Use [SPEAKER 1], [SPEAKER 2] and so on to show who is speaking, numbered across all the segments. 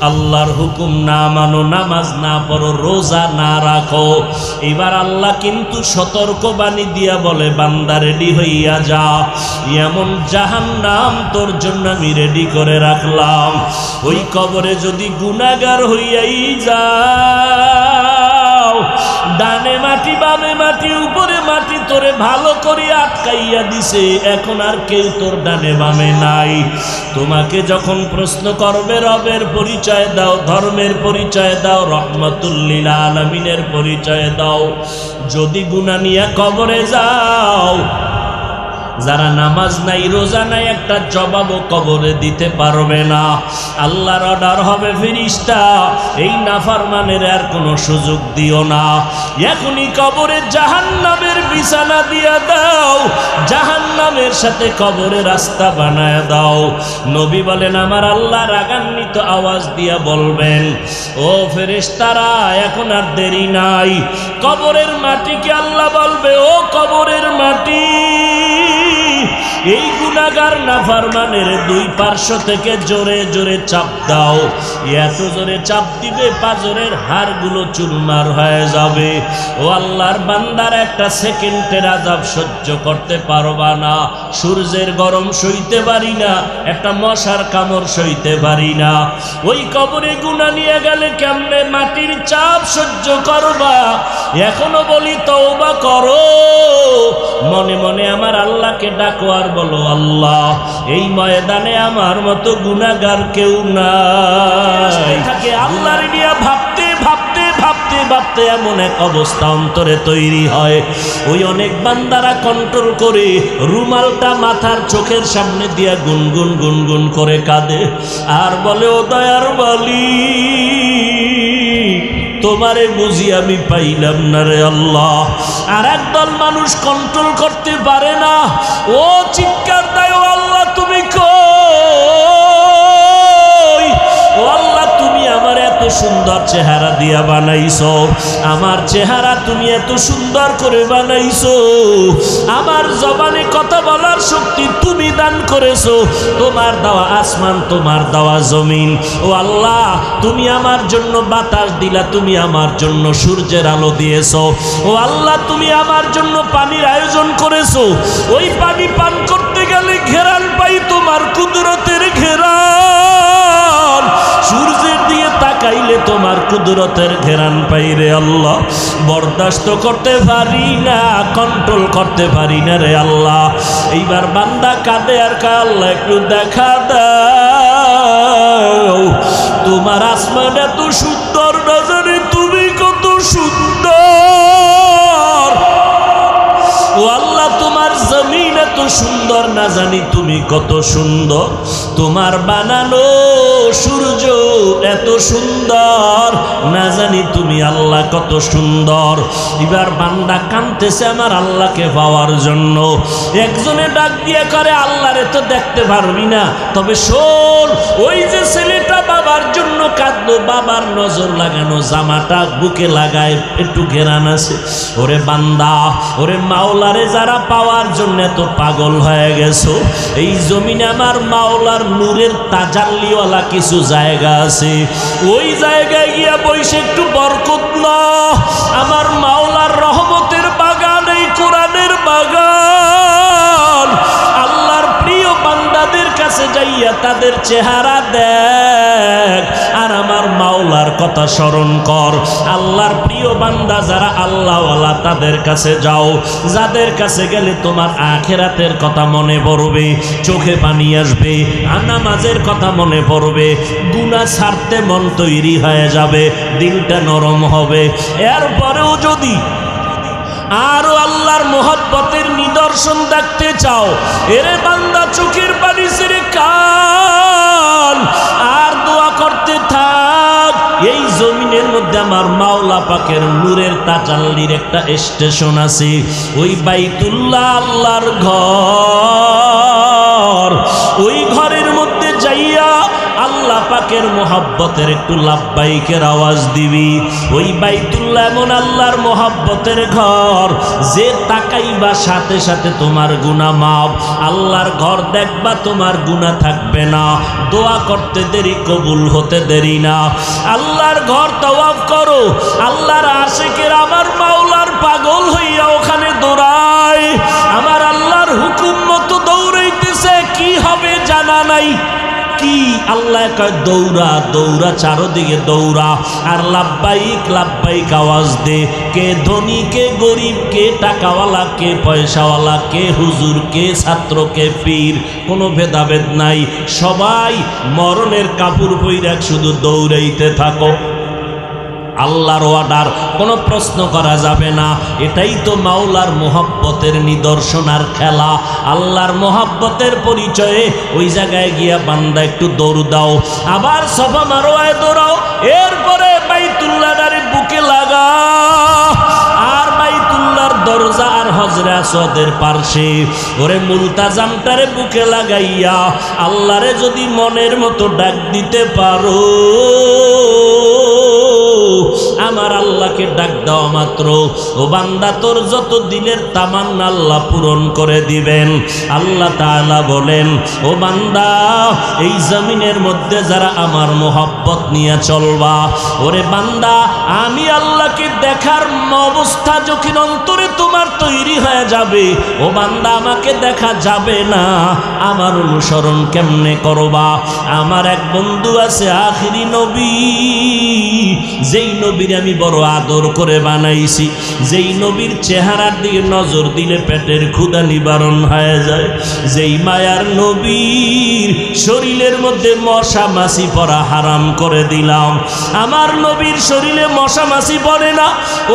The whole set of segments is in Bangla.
[SPEAKER 1] আল্লাহর হুকুম না মানো, নামাজ না পড়ো, রোজা না রাখো। এবার আল্লাহ কিন্তু সতর্কবাণী দিয়া বলে, বান্দা রেডি হইয়া যা, এমন জাহান্নাম তোর জন্য আমি রেডি করে রাখলাম। ওই কবরে যদি গুনাহগার হইয়াই যাও, ডানে মাটি বামে মাটি উপরে মাটি তোরে ভালো করে আটকাইয়া দিছে, এখন আর কেউ তোর ডানে বামে নাই। তোমাকে যখন প্রশ্ন করবে, রবের পরিচয় দাও, ধর্মের পরিচয় দাও, রহমাতুল লিল আলামিনের পরিচয় দাও। যদি গুনাহ নিয়ে কবরে যাও, যারা নামাজ নাই রোজা নাই একটা জবাবও কবরে দিতে পারবে না। আল্লাহর অর্ডার হবে, ফেরেশতা এই নাফরমানের আর কোনো সুযোগ দিও না, এখনই কবরে জাহান্নামের বিছানা দিয়া দাও, জাহান্নামের সাথে কবরে রাস্তা বানায় দাও। নবী বলেন, আমার আল্লাহ রাগান্বিত আওয়াজ দিয়া বলবেন, ও ফেরেশতারা এখন আর দেরি নাই। কবরের মাটিকে আল্লাহ বলবে, ও কবরের মাটি, এই গুনাহগার নাফরমানের দুই পার্শ্ব থেকে জোরে জোরে চাপ দাও। এত জোরে চাপ দিবে পাজরের হাড়গুলো চুরমার হয়ে যাবে। ও আল্লাহর বান্দার একটা সেকেন্ডের আযাব সহ্য করতে পারবা না, সূর্যের গরম সইতে পারি না, একটা মশার কামড় সইতে পারি না। ওই কবরে গুনাহ নিয়ে গেলে কেমনে মাটির চাপ সহ্য করবা? এখনো বলি তওবা করো, মনে মনে আমার আল্লাহকে ডাকো আর বলো, আল্লাহ এই ময়দানে আমার মতো গুনাহগার কেউ নাই। আল্লাহর নিয়ে ভাবতে ভাবতে ভাবতে ভাবতে এমন এক অবস্থা অন্তরে তৈরি হয়, ওই অনেক বান্দারা কন্ট্রোল করে রুমালটা মাথার চোখের সামনে দিয়া গুনগুন গুনগুন করে কাঁদে আর বলে, ও দয়ার বলি, তোমারে বুঝি আমি পাইলাম না রে আল্লাহ। আর একদল মানুষ কন্ট্রোল করতে পারে না, ও চিৎকার দেয়, ও আল্লাহ তুমি কই? ও আল্লাহ তুমি আমার এত সুন্দর চেহারা দিয়া বানাইছো, আমার চেহারা তুমি এত সুন্দর করে বানাইছো, আমার জবানে কথা বলার শক্তি তুমি দান করেছো, তোমার দেওয়া আসমান, তোমার দেওয়া জমিন। ও আল্লাহ তুমি আমার জন্য বাতাস দিলা, তুমি আমার জন্য সূর্যের আলো দিয়েছো। ও আল্লাহ তুমি আমার জন্য পানির আয়োজন করেছো, ওই পানি পান করতে গেলে ঘেরান পাই তোমার কুদরতের ঘেরান, সূর্যের দিয়ে তাকাইলে তোমার কুদরতের ঘেরান পাই রে আল্লাহ। বরদাস্ত করতে পারি না, কন্ট্রোল করতে পারি না রে আল্লাহ। এইবার বান্দা কাঁদে আর কয়, আল্লাহ একটু দেখা দাও, তোমার আসমান এত সুন্দর না জানি তুমি কত সুন্দর। ও আল্লাহ তোমার জমিন এত সুন্দর না জানি তুমি কত সুন্দর, তোমার বানানো সূর্য এত সুন্দর না জানি তুমি আল্লাহ কত সুন্দর। এবার বান্দা কাঁদতেছে আমার আল্লাহকে পাওয়ার জন্য। একজনে ডাক দিয়ে করে, আল্লাহরে তো দেখতে পারবি না, তবে শোন, ওই যে ছেলেটা বাবার জন্য কাঁদলো, বাবার নজর লাগানো জামাটা বুকে লাগায় একটু ঘেরান আছে। ওরে বান্দা, ওরে মাওলারে যারা পাওয়ার জন্য এত পাগল হয়ে গেছো, এই জমিনে আমার মাওলার নূরের তাজাল্লিওয়ালা কিছু জায়গা আছে, ওই জায়গায় গিয়া বসে একটু বরকত নাও। আমার মাওলার রহমতের বাগান, এই কোরআনের বাগান। আল্লাহর প্রিয় বান্দাদের কাছে যাইয়া তাদের চেহারা দেখ আর আমার মাওলার কথা স্মরণ কর। আল্লাহর প্রিয় বান্দা যারা আল্লাহওয়ালা তাদের কাছে যাও, যাদের কাছে গেলে তোমার আখিরাতের কথা মনে পড়বে, চোখে পানি আসবে, নামাজের কথা মনে পড়বে, গুনাহ ছাড়তে মন তৈরি হয়ে যাবে, দিলটা নরম হবে। এরপরেও যদি আরো আল্লাহর মোহাব্বতের নিদর্শন দেখতে চাও, এরে বান্দা চোখের পানি ছেড়ে কান আর দোয়া করতে থাক। এই জমিনের মধ্যে আমার মাওলা পাকের নূরের তাজাল্লির একটা স্টেশন আছে, ওই বাইতুল্লাহ আল্লাহর ঘর, ওই ঘরের মধ্যে যাইয়া আল্লাহ পাকের মোহাব্বতের একটু লাব্বাইকের আওয়াজ দিবি। ওই বাইতুল্লাহ এমন আল্লাহর মোহাব্বতের ঘর যে তাকাইবা সাথে সাথে তোমার গুনাহ মাফ। আল্লাহর ঘর দেখবা তোমার গুনাহ থাকবে না, দোয়া করতে দেরি কবুল হতে দেরি না। আল্লাহর ঘর তাওয়াফ করো, আল্লাহর আশিকের আমার মাওলার পাগল হইয়া ওখানে দৌড়ায়, আমার আল্লাহর হুকুম মতো দৌড়াইতেছে, কি হবে জানা নাই। কি আল্লাহ কয় দৌড়া দৌড়া, চারদিকে দৌড়া আর লাব্বাইক লাব্বাইক আওয়াজ দে। কে ধনী কে গরিব, কে টাকাওয়ালা কে পয়সাওয়ালা, কে হুজুর কে ছাত্র কে পীর, কোনো ভেদাভেদ নাই। সবাই মরণের কাপড় পইরা শুধু দৌড়াইতে থাকো। আল্লাহর অর্ডার, কোনো প্রশ্ন করা যাবে না। এটাই তো মাওলার মোহাব্বতের নিদর্শন আর খেলা। আল্লাহর মোহাব্বতের পরিচয়ে ওই জায়গায় গিয়া বান্দা একটু দৌড় দাও, আবার সফা মারোয়ায় দৌড়াও, এরপরে বাইতুল্লাহর বুকে লাগা আর বাইতুল্লাহর দরজা আর হজরে আসওয়াদের পার্শ্বে ওরে মুলতাজামটারে বুকে লাগাইয়া আল্লাহরে যদি মনের মতো ডাক দিতে পারো, আমার আল্লাহকে ডাক দেওয়া মাত্র ও বান্দা তোর যত দিলের তামান্না আল্লাহ পূরণ করে দিবেন। আল্লাহ তাআলা বলেন, ও বান্দা এই জমিনের মধ্যে যারা আমার মোহাব্বত নিয়ে চলবা, ওরে বান্দা আমি আল্লাহকে দেখার অবস্থা যখন অন্তরে তোমার তৈরি হয়ে যাবে, ও বান্দা আমাকে দেখা যাবে না, আমার অনুসরণ কেমনে করবা? আমার এক বন্ধু আছে আখিরি নবী, যেই নবীর আমি বড় আদর করে বানাইছি, যেই নবীর চেহারার দিকে নজর দিলে পেটের ক্ষুধা নিবারণ হয়ে যায়, যেই মায়ার নবীর শরীরের মধ্যে মশা মাছি পড়া হারাম করে দিলাম। আমার নবীর শরীরে মশা মাছি পড়ে না।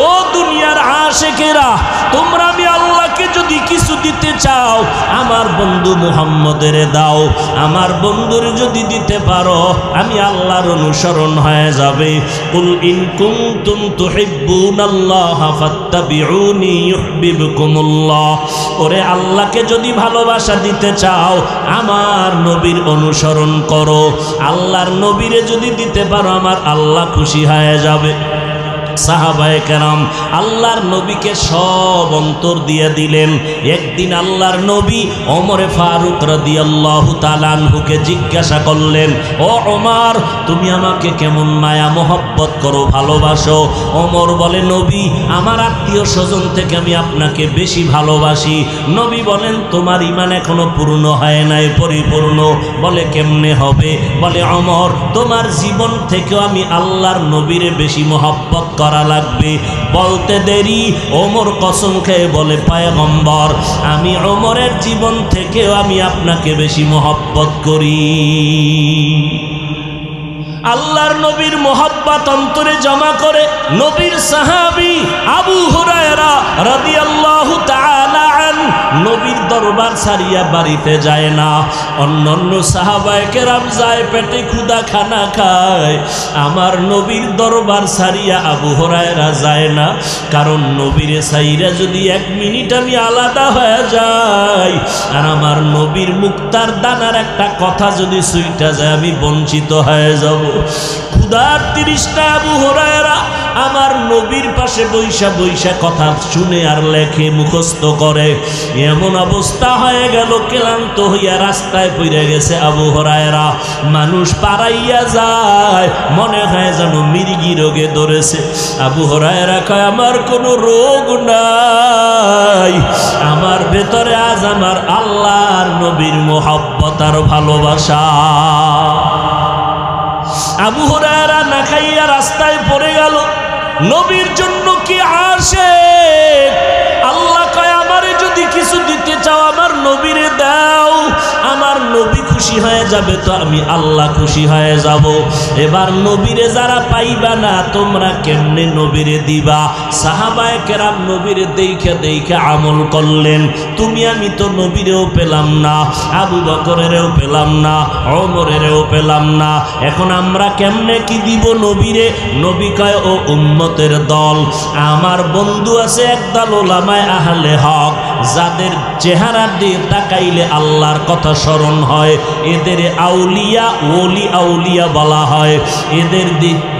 [SPEAKER 1] ও দুনিয়ার আশিকেরা, তোমরা আমি আল্লাহকে যদি কিছু দিতে চাও আমার বন্ধু মুহাম্মদের দাও। আমার বন্ধুর যদি দিতে পারো আমি আল্লাহর অনুসরণ হয়ে যাবে। কুল ইন কুনতুম তুহিব্বুনাল্লাহা ফাত্তাবিউনি ইউহিব্বুকুমুল্লাহ। ওরে আল্লাহকে যদি ভালোবাসা দিতে চাও আমার নবীর অনুসরণ করো। আল্লাহর নবীরে যদি দিতে পারো আমার আল্লাহ খুশি হয়ে যাবে। সাহাবায়ে কেরাম আল্লাহর নবীকে সব অন্তর দিয়ে দিলেন। একদিন আল্লাহর নবী ওমরে ফারুক রাদিয়াল্লাহু তাআলা আনহুকে জিজ্ঞাসা করলেন, ও ওমর তুমি আমাকে কেমন মায়া মোহব্বত করো, ভালোবাসো? ওমর বলে, নবী আমার আত্মীয় স্বজন থেকে আমি আপনাকে বেশি ভালোবাসি। নবী বলেন, তোমার ঈমান এখনো পূর্ণ হয় নাই, পরিপূর্ণ। বলে কেমনে হবে? বলে ওমর তোমার জীবন থেকেও আমি আল্লাহর নবীরে বেশি মোহব্বত করা লাগবে। বলতে দেরি ওমর কসম খেয়ে বলে, পয়গম্বর আমি ওমরের জীবন থেকেও আমি আপনাকে বেশি মহব্বত করি। আল্লাহর নবীর মোহাব্বত অন্তরে জমা করে নবীর সাহাবী আবু হুরায়রা রাদিয়াল্লাহু তাআলা আনহু নবীর দরবার ছাড়িয়া বাড়িতে যায় না। অন্যান্য সাহাবায়ে কেরাম যায় পেটে ক্ষুধা খানা খায়, আমার নবীর দরবার ছাড়িয়া আবু হুরায়রা যায় না। কারণ নবীরে ছাইরা যদি এক মিনিট আমি আলাদা হয়ে যাই আর আমার নবীর মুক্তার দানার একটা কথা যদি সুইটা যায় আমি বঞ্চিত হয়ে যাব। ক্ষুধার তৃষ্ণা আবু হুরায়রা আমার নবীর পাশে বৈশা বৈশা কথা শুনে আর লেখে মুখস্থ করে। এমন অবস্থা হয়ে গেল ক্লান্ত হইয়া রাস্তায় পড়ে গেছে আবু হুরায়রা। মানুষ পারাইয়া যায় মনে হয় যেন মির্গি রোগে ধরেছে। আবু হুরায়রা কয়, আমার কোনো রোগ নাই, আমার ভেতরে আজ আমার আল্লাহর নবীর মোহাব্বত আর ভালোবাসা। আবু হুরায়রা না খাইয়া রাস্তায় পড়ে গেল। নবীর জন্য কি আশিক। আল্লাহ কয়, আমারে যদি কিছু দিতে চাও আমার নবীরে দাও, আমার নবী খুশি হয়ে যাবে তো আমি আল্লাহ খুশি হয়ে যাব। এবার নবীরে যারা পাইবা না তোমরা কেমনে নবীরে দিবা? সাহাবায়ে কেরাম নবীরে দেখে দেখে আমল করলেন। তুমি আমি তো নবীরেও পেলাম না, আবু বকরেরও পেলাম না, ওমরেরও পেলাম না, এখন আমরা কেমনে কি দিব নবীরে? নবী কয়, ও উম্মতের দল, আমার বন্ধু আছে একদল উলামায়ে আহলে হক, যাদের চেহারা দিয়ে তাকাইলে আল্লাহর কথা স্মরণ হয়, এদের আউলিয়া ওলি আউলিয়া বলা হয়। এদের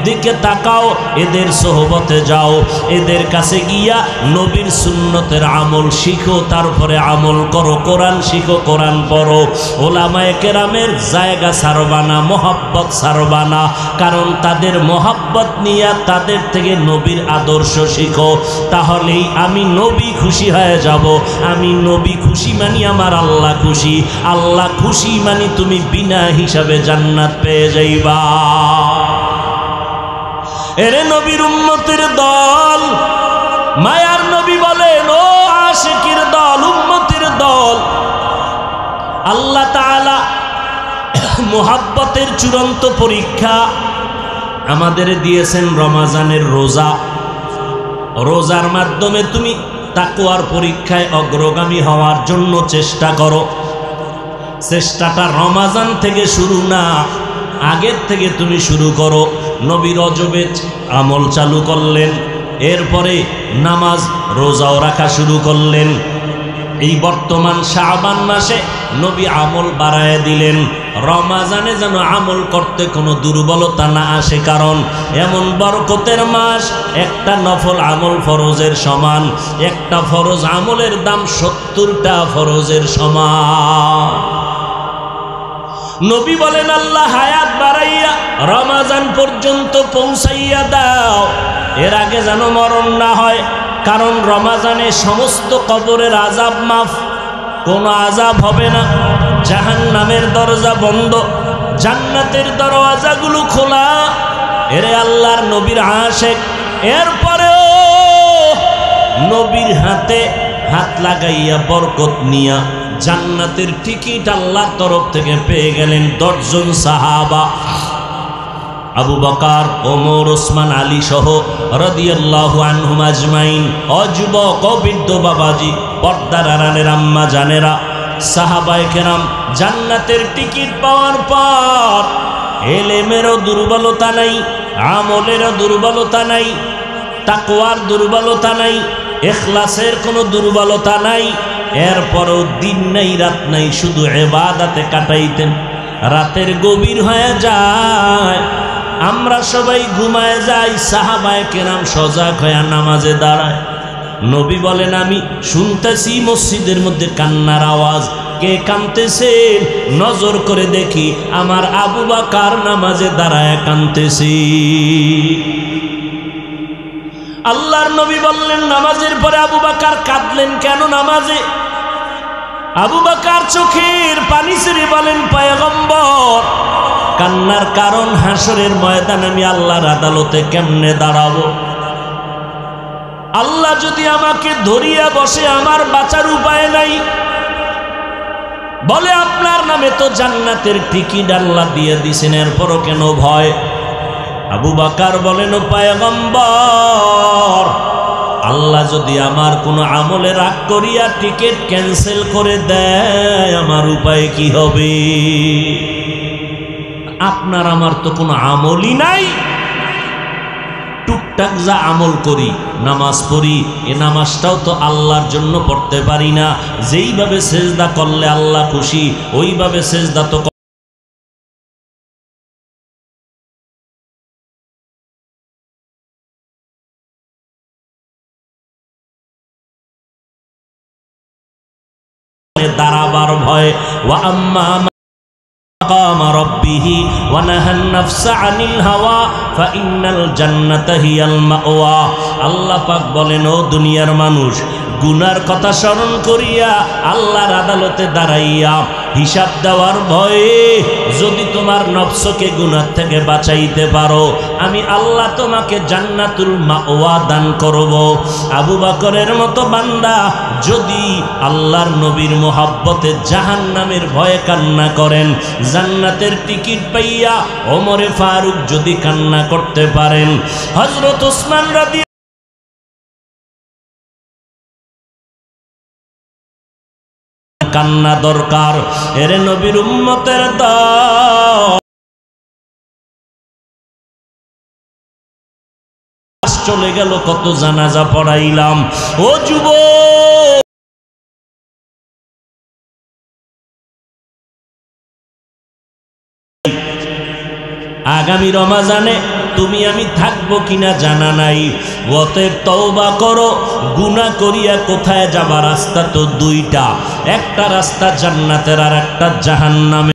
[SPEAKER 1] দিকে তাকাও, এদের সোহবতে যাও, এদের কাছে গিয়া নবীর সুন্নতের আমল শিখো, তারপরে আমল করো, কোরআন শিখো, কোরআন পড়ো। ওলামায়ে কেরামের জায়গা ছাড়বানা, মহব্বত ছাড়বানা, কারণ তাদের মহব্বত নিয়ে তাদের থেকে নবীর আদর্শ শিখো। তাহলেই আমি নবী খুশি হয়ে যাব। আমি নবী খুশি মানি আমার আল্লাহ খুশি, আল্লাহ খুশি মানি তুমি বিনা হিসাবে জান্নাত পেয়ে যাইবা। এরে নবীর উম্মতের দল, মায়ার নবী বলেন, ও আশিকের দল, উম্মতের দল, আল্লাহ তাআলা মুহাব্বতের চূড়ান্ত পরীক্ষা আমাদের দিয়েছেন রমজানের রোজা। রোজার মাধ্যমে তুমি তাকওয়ার পরীক্ষায় অগ্রগামী হওয়ার জন্য চেষ্টা করো। চেষ্টাটা রমজান থেকে শুরু না, আগের থেকে তুমি শুরু করো। নবী রজবে আমল চালু করলেন, এরপরে নামাজ রোজাও রাখা শুরু করলেন। এই বর্তমান শাবান মাসে নবী আমল বাড়ায় দিলেন। রমজানে যেন আমল করতে কোনো দুর্বলতা না আসে, কারণ এমন বরকতের মাস, একটা নফল আমল ফরজের সমান, একটা ফরজ আমলের দাম 70টা ফরজের সমান। নবী বলেন, আল্লাহ হায়াত বাড়াইয়া রমজান পর্যন্ত পৌঁছাইয়া দাও, এর আগে যেন মরণ না হয়। কারণ রমজানে সমস্ত কবরের আযাব মাফ, কোনো আযাব হবে না। জাহান্নামের দরজা বন্ধ, জান্নাতের দরওয়াজাগুলো খোলা। এরে আল্লাহর নবীর আশিক, এরপরেও নবীর হাতে হাত লাগাইয়া বরকত নিয়া জান্নাতের টিকিট আল্লাহর তরফ থেকে পেয়ে গেলেন 10 জন সাহাবা। আবু বকর, ওমর, ওসমান, আলী সহ রাদিয়াল্লাহু আনহুম আজমাইন। অযুবক, বৃদ্ধ বাবাজি, পর্দার আড়ালের আম্মা জানেরা, সাহাবায়ে কেরাম জান্নাতের টিকিট পাওয়ার পর এলেমেরও দুর্বলতা নাই, আমলেরও দুর্বলতা নাই, তাকওয়ার দুর্বলতা নাই, ইখলাসের কোনো দুর্বলতা নাই। এরপরও দিন নাই রাত নাই, শুধু ইবাদতে কাটাইতেন। রাতের গভীর হয়ে যায়, আমরা সবাই ঘুমায় যাই, সাহাবায়ে কেরাম সজাগ হয়ে নামাজে দাঁড়ায়। নবী বলেন, আমি শুনতেছি মসজিদের মধ্যে কান্নার আওয়াজ। কে কাঁদতেছেন? নজর করে দেখি আমার আবু বকর নামাজে দাঁড়ায় কাঁদতেছি। আল্লাহর নবী বললেন, নামাজের পরে আবু বকর কাঁদলেন কেন? নামাজে আবু বকর চোখের পানি ছেড়ে বলেন, পয়গম্বর, কান্নার কারণ হাসরের ময়দানে আমি আল্লাহর আদালতে কেমনে দাঁড়াবো? আল্লাহ যদি আমাকে ধরিয়া বসে, আমার বাঁচার উপায় নাই। বলে, আপনার নামে তো জান্নাতের টিকিট আল্লাহ দিয়ে দিছেন, এরপরও কেন ভয়? আবু বকর বলেন, পয়গম্বর, আল্লাহ যদি আমার কোনো আমলে রাগ করিয়া টিকিট ক্যান্সেল করে দেয়, আমার উপায় কি হবে? আপনার আমার তো কোনো আমলই নাই। টুকটাক যা আমল করি, নামাজ পড়ি, এ নামাজটাও তো আল্লাহর জন্য পড়তে পারি না। যেইভাবে সেজদা করলে আল্লাহ খুশি, ওইভাবে সেজদা তো দাঁড়াবার ভয়। ওয়া আম্মা মাকাম রাব্বিহি ওয়া নাহান নাফসা আনিল হাওয়া ফাইন্নাল জান্নাতা হিয়াল মাওয়া। আল্লাহ পাক বলেন, ও দুনিয়ার মানুষ, গুনার কথা স্মরণ করিয়া আল্লাহর আদালতে দাঁড়াইয়া হিসাব দেওয়ার ভয়ে যদি তোমার নফসকে গুনাহ থেকে বাঁচাইতে পারো, আমি আল্লাহ তোমাকে জান্নাতুল মাওয়া দান করব। আবু বকরের মতো বান্দা যদি আল্লাহর নবীর মোহাব্বতে জাহান্নামের ভয়ে কান্না করেন, জান্নাতের টিকিট পাইয়া ওমরে ফারুক যদি কান্না করতে পারেন, হযরত ওসমান রাদিয়াল্লাহু কান্না দরকার। এরে নবীর উম্মতের দল, চলে গেল, কত জানাজা পড়াইলাম। ও যুবক, আগামী রমাজানে তুমি আমি থাকবো কিনা জানা নাই। অতএব তওবা করো। গুনাহ করিয়া কোথায় যাবা? রাস্তা তো দুইটা, একটা রাস্তা জান্নাতের আর একটা জাহান্নামের।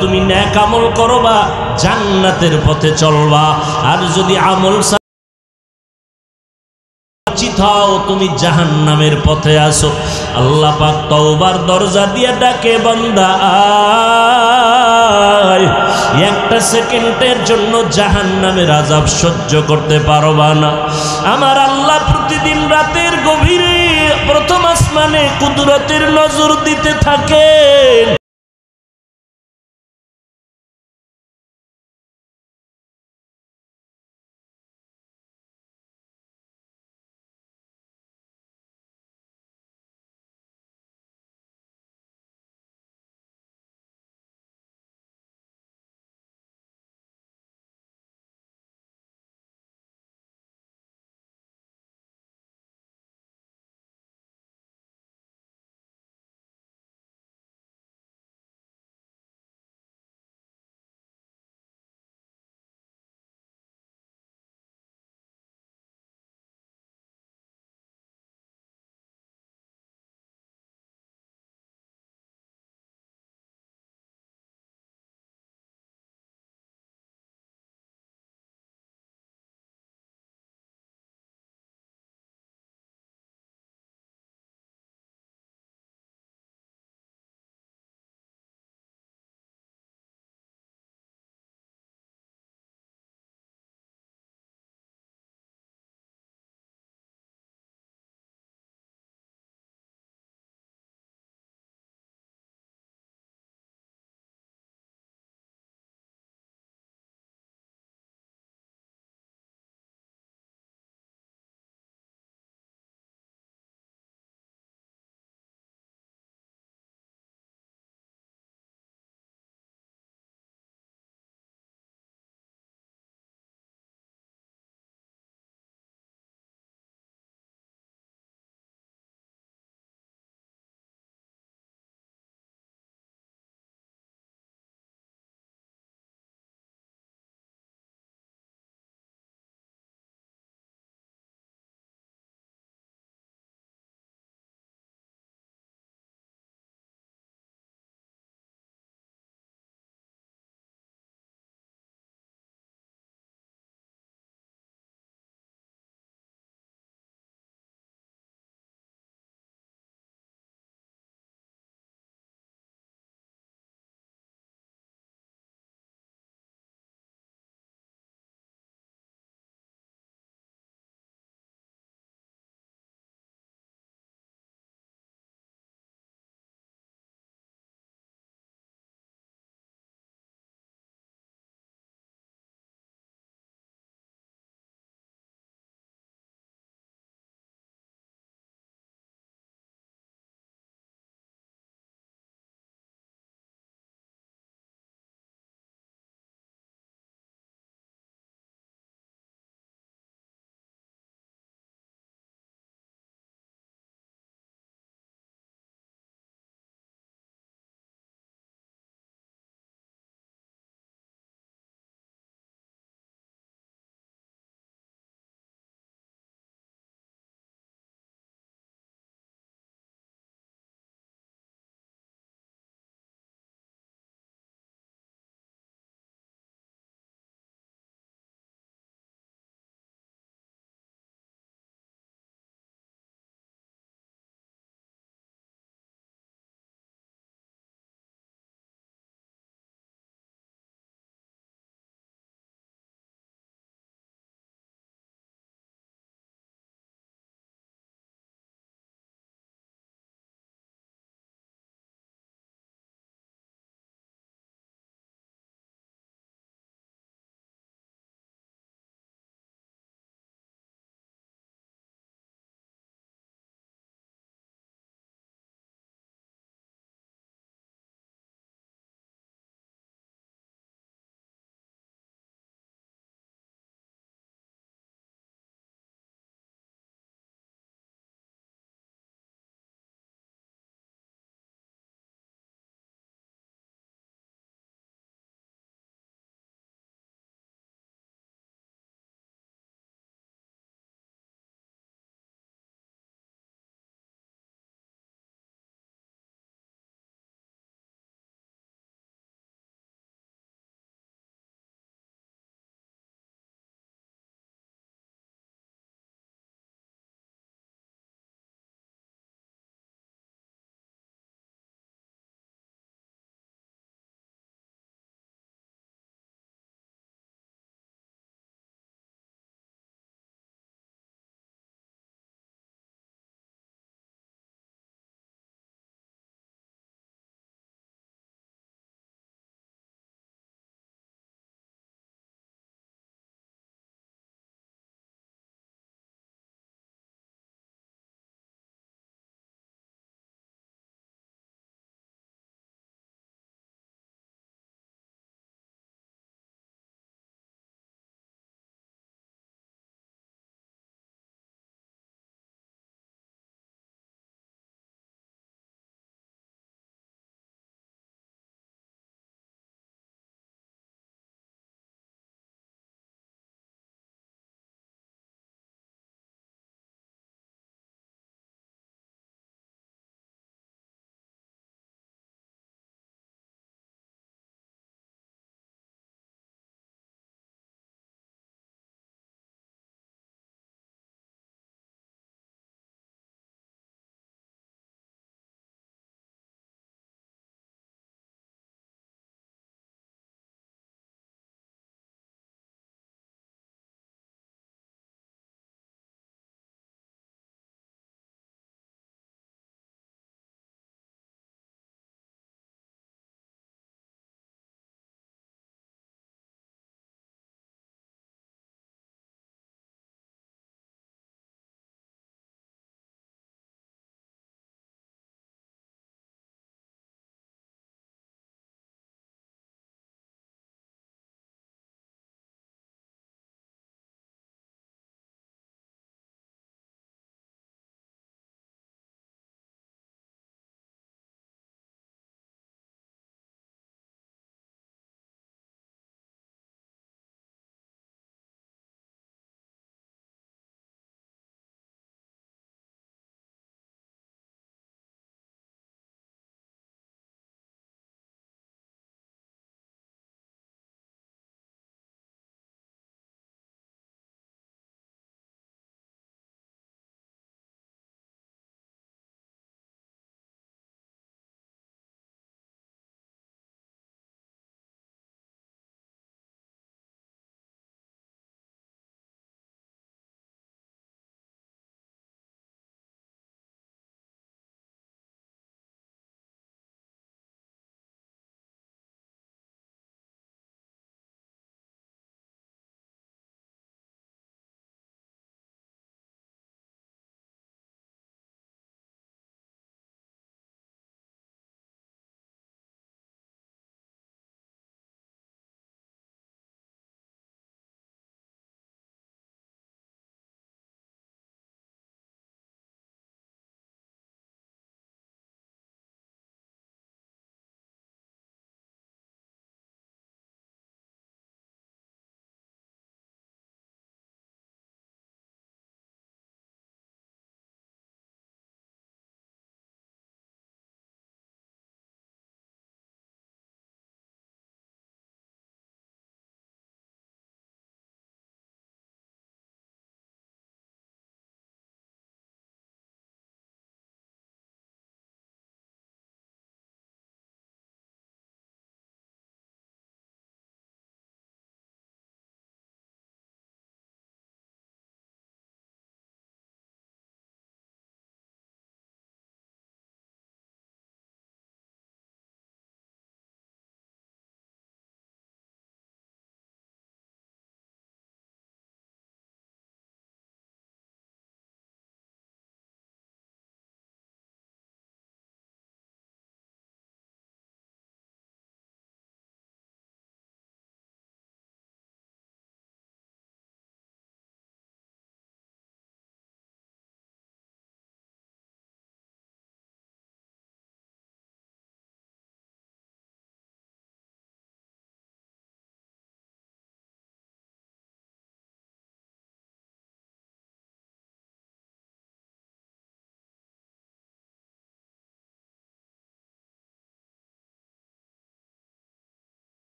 [SPEAKER 1] তুমি নেক আমল করবা, জান্নাতের পথে চলবা। আর যদি আমল থাও, তুমি জাহান্নামের পথে আসো। আল্লাহ পাক তওবার দরজা দিয়ে ডাকে, বান্দা আয়। একটা সেকেন্ডের জন্য জাহান্নামের আযাব সহ্য করতে পারবা না। আমার আল্লাহ প্রতিদিন রাতের গভীরে প্রথম আসমানে কুদরতের নজর দিতে থাকেন।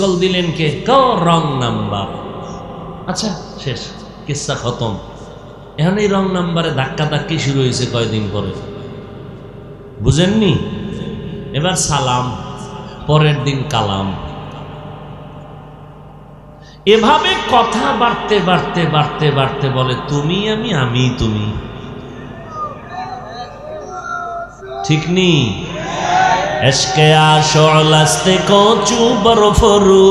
[SPEAKER 1] কল দিলেন কে? Wrong number. আচ্ছা শেষ, কিস্সা খতম। এখন এই রং নাম্বারে ধাক্কা ধাক্কি শুরু হয়েছে কয়দিন পরে, বুঝেননি? এবার সালাম, পরের দিন কালাম, এভাবে কথা বাড়তে বাড়তে বাড়তে বাড়তে বলে তুমি আমি, আমি তুমি। ঠিক নি? এশকে আশোল আস্তে কোচু বরফরু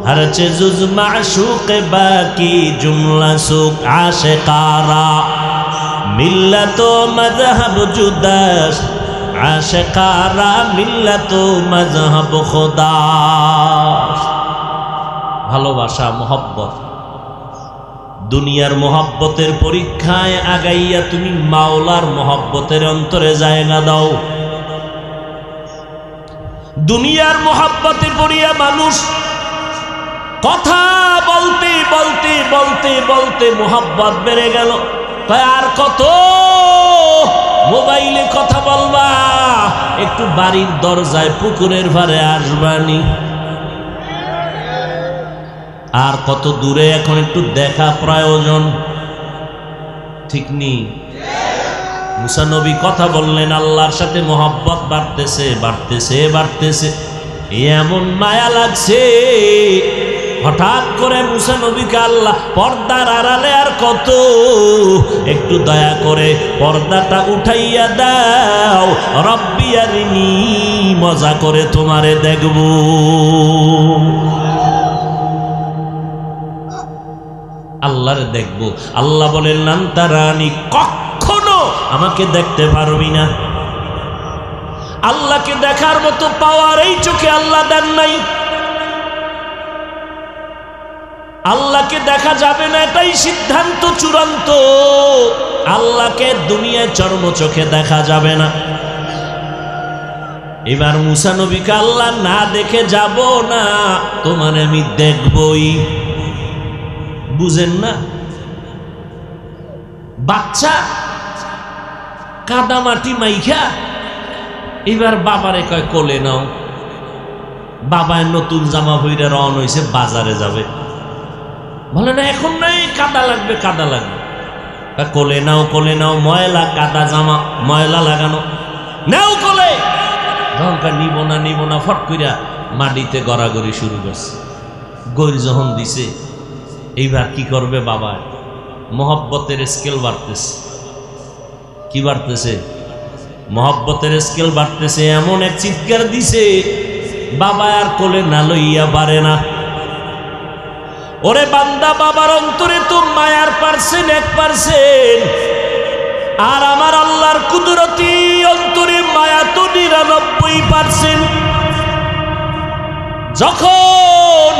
[SPEAKER 1] हर चीज़ माशूक बाकी जुमला सुख आशिकारा मिल्लतो मजहब जुदाश आशिकारा मिल्लतो मजहब खुदा। ভালোবাসা, মোহব্বত, দুনিয়ার মোহব্বতের পরীক্ষায় আগাইয়া তুমি মাওলার মোহব্বতের অন্তরে জায়গা দাও। দুনিয়ার মোহব্বতে পড়িয়া মানুষ কথা বলতে বলতে বলতে বলতে মোহব্বত বেড়ে গেল। আর কত মোবাইলে কথা বলবা, একটু বাড়ির দরজায় পুকুরের ধারে আসবানি। আর কত দূরে এখন একটু দেখা প্রয়োজন, ঠিক নি? মুসা নবী কথা বললেন, আল্লাহর সাথে মোহব্বত বাড়তেছে বাড়তেছে বাড়তেছে, এমন মায়া লাগছে। হঠাৎ করে মুসা নবীকে আল্লাহ পর্দার আড়ালে আর কত, একটু দয়া করে পর্দাটা উঠাইয়া দাও, রব্বি আরিনি, মজা করে তোমারে দেখব। আল্লাহরে দেখব। আল্লাহ বলেন লান তারানি, কখনো আমাকে দেখতে পারবি না। আল্লাহকে দেখার মতো পাওয়ার এই চোখে আল্লাহ দেন নাই। আল্লাহকে দেখা যাবে না, এটাই সিদ্ধান্ত চূড়ান্ত। আল্লাহকে দুনিয়ায় চর্ম চোখে দেখা যাবে না। এবার মুসা নবীকে আল্লাহ না দেখে যাব না, তোমার আমি দেখবই। বুঝেন না? বাচ্চা কাদা মাটি মাইখা এবার বাবারে কয় কোলে নাও। বাবায় নতুন জামা পইরা রওনা হইছে, বাজারে যাবে। বলে না এখন নাই, কাদা লাগবে কাদা লাগবে। কোলে নাও কোলে নাও, ময়লা কাদা জামা, ময়লা লাগানো, নাও কোলে। দরকার নিব না নিব না, ফট কইরা মাটিতে গড়াগড়ি শুরু করছে। গড়ি যখন দিছে, এইবার কি করবে বাবা? মহব্বতের স্কেল বাড়তেছে। কি বাড়তেছে? মহব্বতের স্কেল বাড়তেছে। এমন এক চিৎকার দিছে, বাবা আর কোলে না লইয়া পারে না। ওরে বান্দা, বাবার অন্তরে তো মায়ার পার্সেন্ট 1%, আর আমার আল্লাহর কুদরতি অন্তরে মায়া তো 99%। যখন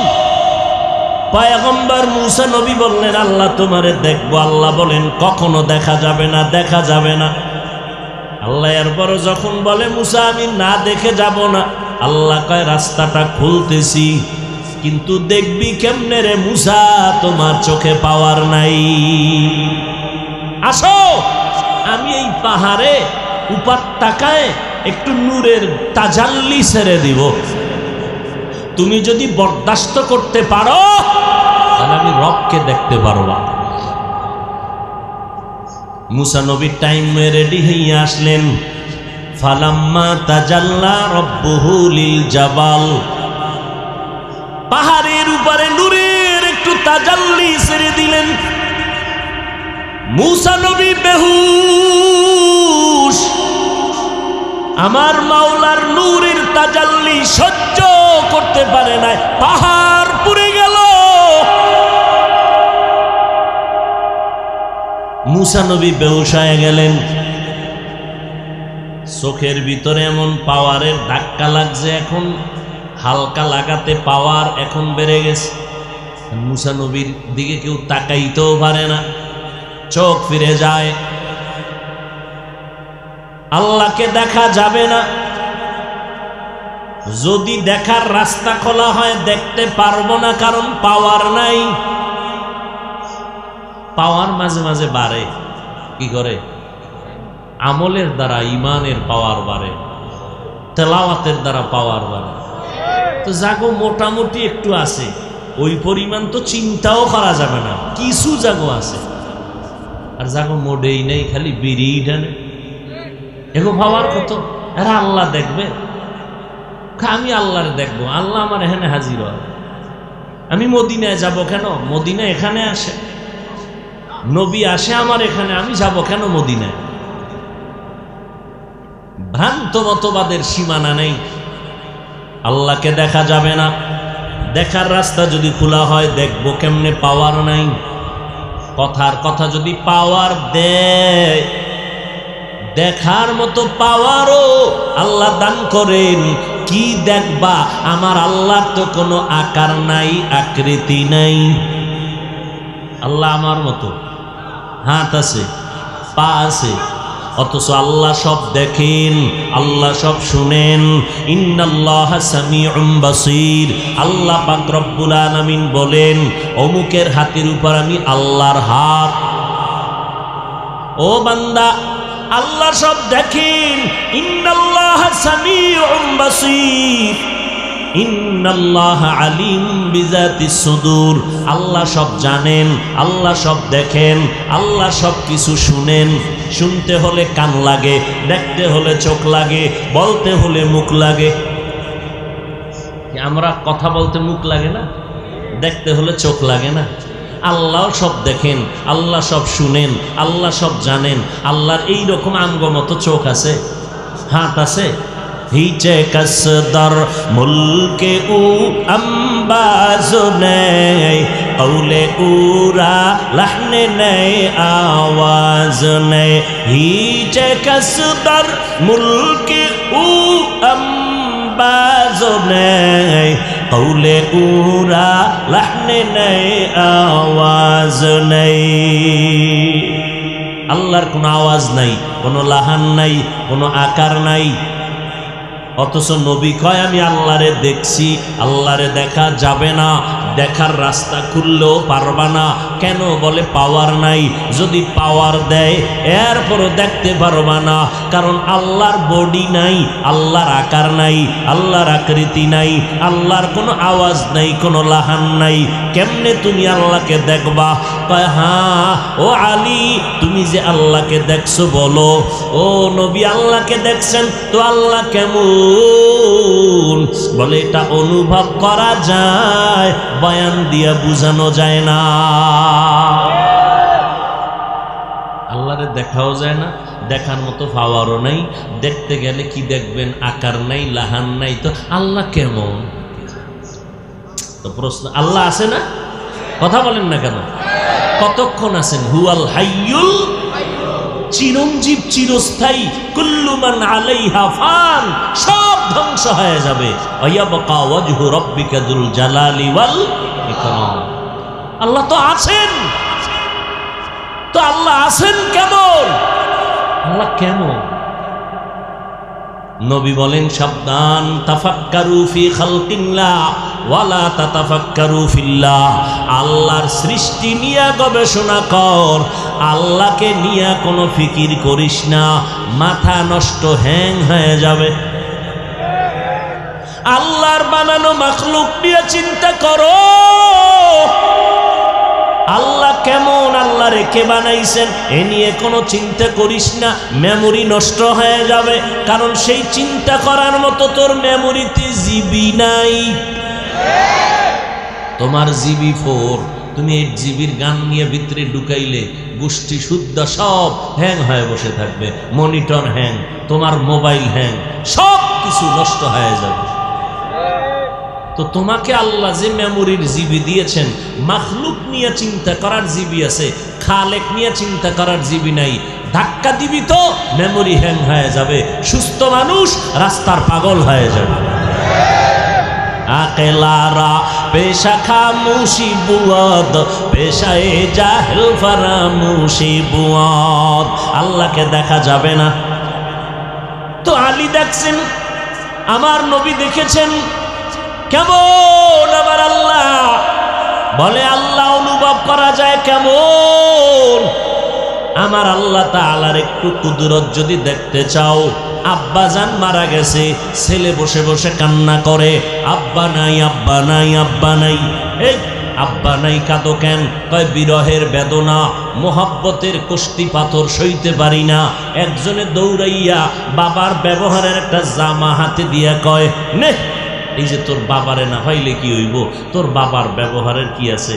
[SPEAKER 1] পয়গম্বর মুসা নবী বললেন আল্লাহ তোমারে দেখবো, আল্লাহ বলেন কখনো দেখা যাবে না, দেখা যাবে না। আল্লাহ এরপর যখন বলে মুসা আমি না দেখে যাব না, আল্লাহ কয় রাস্তাটা খুলতেছি, কিন্তু দেখবি কেমনে রে মুসা, তোমার চোখে পাওয়ার নাই। আসো, আমি এই পাহাড়ে উপত্যকায় একটু নূরের তাজাল্লি ছেড়ে দিব। তুমি যদি বরদাস্ত করতে পারো, তাহলে আমি রবকে দেখতে পারবা। মুসা নবী টাইমে রেডি হইয়া আসলেন। ফালাম্মা তাজাল্লা রব্বুহু লিল জাবাল, পাহাড়ের উপরে নূরের একটু তাজাল্লি ছেড়ে দিলেন। মুসা নবী বেহুশ, আমার মাওলার নূরের তাজাল্লি সহ্য করতে পারে না, পাহাড় পুড়ে গেল। মুসা নবী বেহুশ হয়ে গেলেন। চোখের ভিতরে এমন পাওয়ারের ধাক্কা লাগছে, এখন হালকা লাগাতে পাওয়ার এখন বেড়ে গেছে। মুসা নবীর দিকে কেউ তাকাইতেও পারে না, চোখ ফিরে যায়। আল্লাহকে দেখা যাবে না। যদি দেখার রাস্তা খোলা হয় দেখতে পারবো না, কারণ পাওয়ার নাই। পাওয়ার মাঝে মাঝে বাড়ে, কি করে? আমলের দ্বারা ইমানের পাওয়ার বাড়ে, তেলাওয়াতের দ্বারা পাওয়ার বাড়ে। তো জাগো মোটামুটি একটু আছে, ওই পরিমাণ তো চিন্তাও করা যাবে না, কিছু জাগো আছে। আর জাগো মোডেই নেই, খালি বিড়ি টানে, এগো ভাবার কত। এরা আল্লাহ দেখবে, আমি আল্লাহরে দেখবো, আল্লাহ আমার এখানে হাজির হয়। আমি মদিনায় যাব কেন? মদিনা এখানে আসে, নবী আসে আমার এখানে, আমি যাব কেন মদিনায়? ভ্রান্ত মতবাদের সীমানা নেই। আল্লাহকে দেখা যাবে না, দেখার রাস্তা যদি খোলা হয় দেখবো কেমনে? পাওয়ার নাই। কথার কথা যদি পাওয়ার দেয়, দেখার মতো পাওয়ারও আল্লাহ দান করেন, কি দেখবা? আমার আল্লাহর তো কোনো আকার নাই, আকৃতি নাই। আল্লাহ আমার মতো হাত আছে, পা আছে, অথচ আল্লাহ সব দেখেন, আল্লাহ সব শুনেন। ইন্নাল্লাহা সামিউম বাসীর। আল্লাহ পাক রব্বুল আলামিন বলেন, অমুকের হাতের উপর আমি আল্লাহর হাত। ও বান্দা, আল্লাহ সব দেখেন। ইন্নাল্লাহা সামিউম বাসীর, ইন্নাল্লাহা আলিম বিযাতিস সুদূর। আল্লাহ সব জানেন, আল্লাহ সব দেখেন, আল্লাহ সব কিছু শুনেন। শুনতে হলে কান লাগে, দেখতে হলে চোখ লাগে, বলতে হলে মুখ লাগে। আমরা কথা বলতে মুখ লাগে না? দেখতে হলে চোখ লাগে না? আল্লাহ সব দেখেন, আল্লাহ সব শুনেন, আল্লাহ সব জানেন। আল্লাহর এইরকম আঙ্গমত চোখ আছে, হাত আছে। হিচে কসদর মুলকে উ আম্বাজ নেই, কৌলে উরা লহনে নেই, আওয়াজ নেই। হিচে কসদর মুলকে উ আম্বাজ নেই, কৌলে উরা লহনে নেই, আওয়াজ নেই। আল্লাহর কোনো আওয়াজ নাই, কোনো লাহান নাই, কোনো আকার নাই। অথচ নবী কয় আমি আল্লাহরে দেখছি। আল্লাহরে দেখা যাবে না, দেখার রাস্তা খুললেও পারবা না। কেন? বলে পাওয়ার নাই। যদি পাওয়ার দেয় এরপরও দেখতে পারবা না, কারণ আল্লাহর বডি নাই, আল্লাহর আকার নাই, আল্লাহর আকৃতি নাই, আল্লাহর কোনো আওয়াজ নাই, কোনো লাহান নাই। কেমনে তুমি আল্লাহকে দেখবা? কয় হ্যাঁ ও আলী, তুমি যে আল্লাহকে দেখছো বলো। ও নবী আল্লাহকে দেখছেন, তো আল্লাহ কেমন? বলে এটা অনুভব করা যায়, বয়ান দিয়া বুঝানো যায় না। আল্লাহরে দেখাও যায় না, দেখার মতো পাওয়ারও নাই। দেখতে গেলে কি দেখবেন? আকার নাই, লাহান নাই। তো আল্লাহ কেমন? তো প্রশ্ন, আল্লাহ আছে না? কথা বলেন না কেন? কতক্ষণ আছেন? হুয়াল হাইয়ুল, চিরঞ্জীব, চিরস্থায়ী। কুল্লু মান আলাইহা ফান, সব ধ্বংস হয়ে যাবে। ওয়ায়াবকা ওয়াজহু রাব্বিকা যুল জালালি ওয়াল ইকরাম। আল্লাহ তো আছেন। তো আল্লাহ আছেন কেমন? আল্লাহ কেমন? নবী বলেন সাবধান, তাফাক্কারু ফি খালকিল্লাহ ওয়ালা তাতাফাক্কারু ফিল্লাহ। আল্লাহর সৃষ্টি নিয়ে গবেষণা কর, আল্লাহকে নিয়ে কোনো ফিকির করিস না, মাথা নষ্ট, হ্যাং হয়ে যাবে। আল্লাহর বানানো মাখলুক নিয়ে চিন্তা করো। আল্লাহ কেমন, আল্লাহ রেখে বানাইছেন, এ নিয়ে কোনো চিন্তা করিস না, মেমোরি নষ্ট হয়ে যাবে। কারণ সেই চিন্তা করার মতো তোর মেমোরিতে জিবি নাই। তোমার জিবি 4, তুমি 8 জিবির গান নিয়ে ভিতরে ঢুকাইলে গোষ্ঠী শুদ্ধ সব হ্যাং হয়ে বসে থাকবে। মনিটর হ্যাং, তোমার মোবাইল হ্যাং, সব কিছু নষ্ট হয়ে যাবে। তো তোমাকে আল্লাহ যে মেমোরির জিবি দিয়েছেন, মাখলুক নিয়ে চিন্তা করার জিবি আছে, খালেক নিয়ে চিন্তা করার জিবি নাই। ধাক্কা দিবি তো মেমোরি হ্যাং হয়ে যাবে। সুস্থ মানুষ রাস্তার পাগল হয়ে যাবে। আকেলারা পেশা খামুশি বুয়াদ, পেশায় জাহেল ফারামুশি বুয়াদ। আল্লাহকে দেখা যাবে না। তো আলী দেখছেন, আমার নবী দেখেছেন। কেমন আমার আল্লাহ? বলে আল্লাহ অনুভব করা যায় কেমন? আমার আল্লাহ তাআলার একটু কুদরত যদি দেখতে চাও, আব্বাজান মারা গেছে, ছেলে বসে বসে কান্না করে, আব্বা নাই, আব্বা নাই, আব্বা নাই। এই আব্বা নাই কাঁদো কেন? কয় বিরহের বেদনা, মোহাব্বতের কষ্টি পাথর সইতে পারি না। একজনে দৌড়াইয়া বাবার ব্যবহারের একটা জামা হাতে দিয়া কয়, নে এই যে তোর বাবারে না পাইলে কি হইব, তোর বাবার ব্যবহারের কি আছে,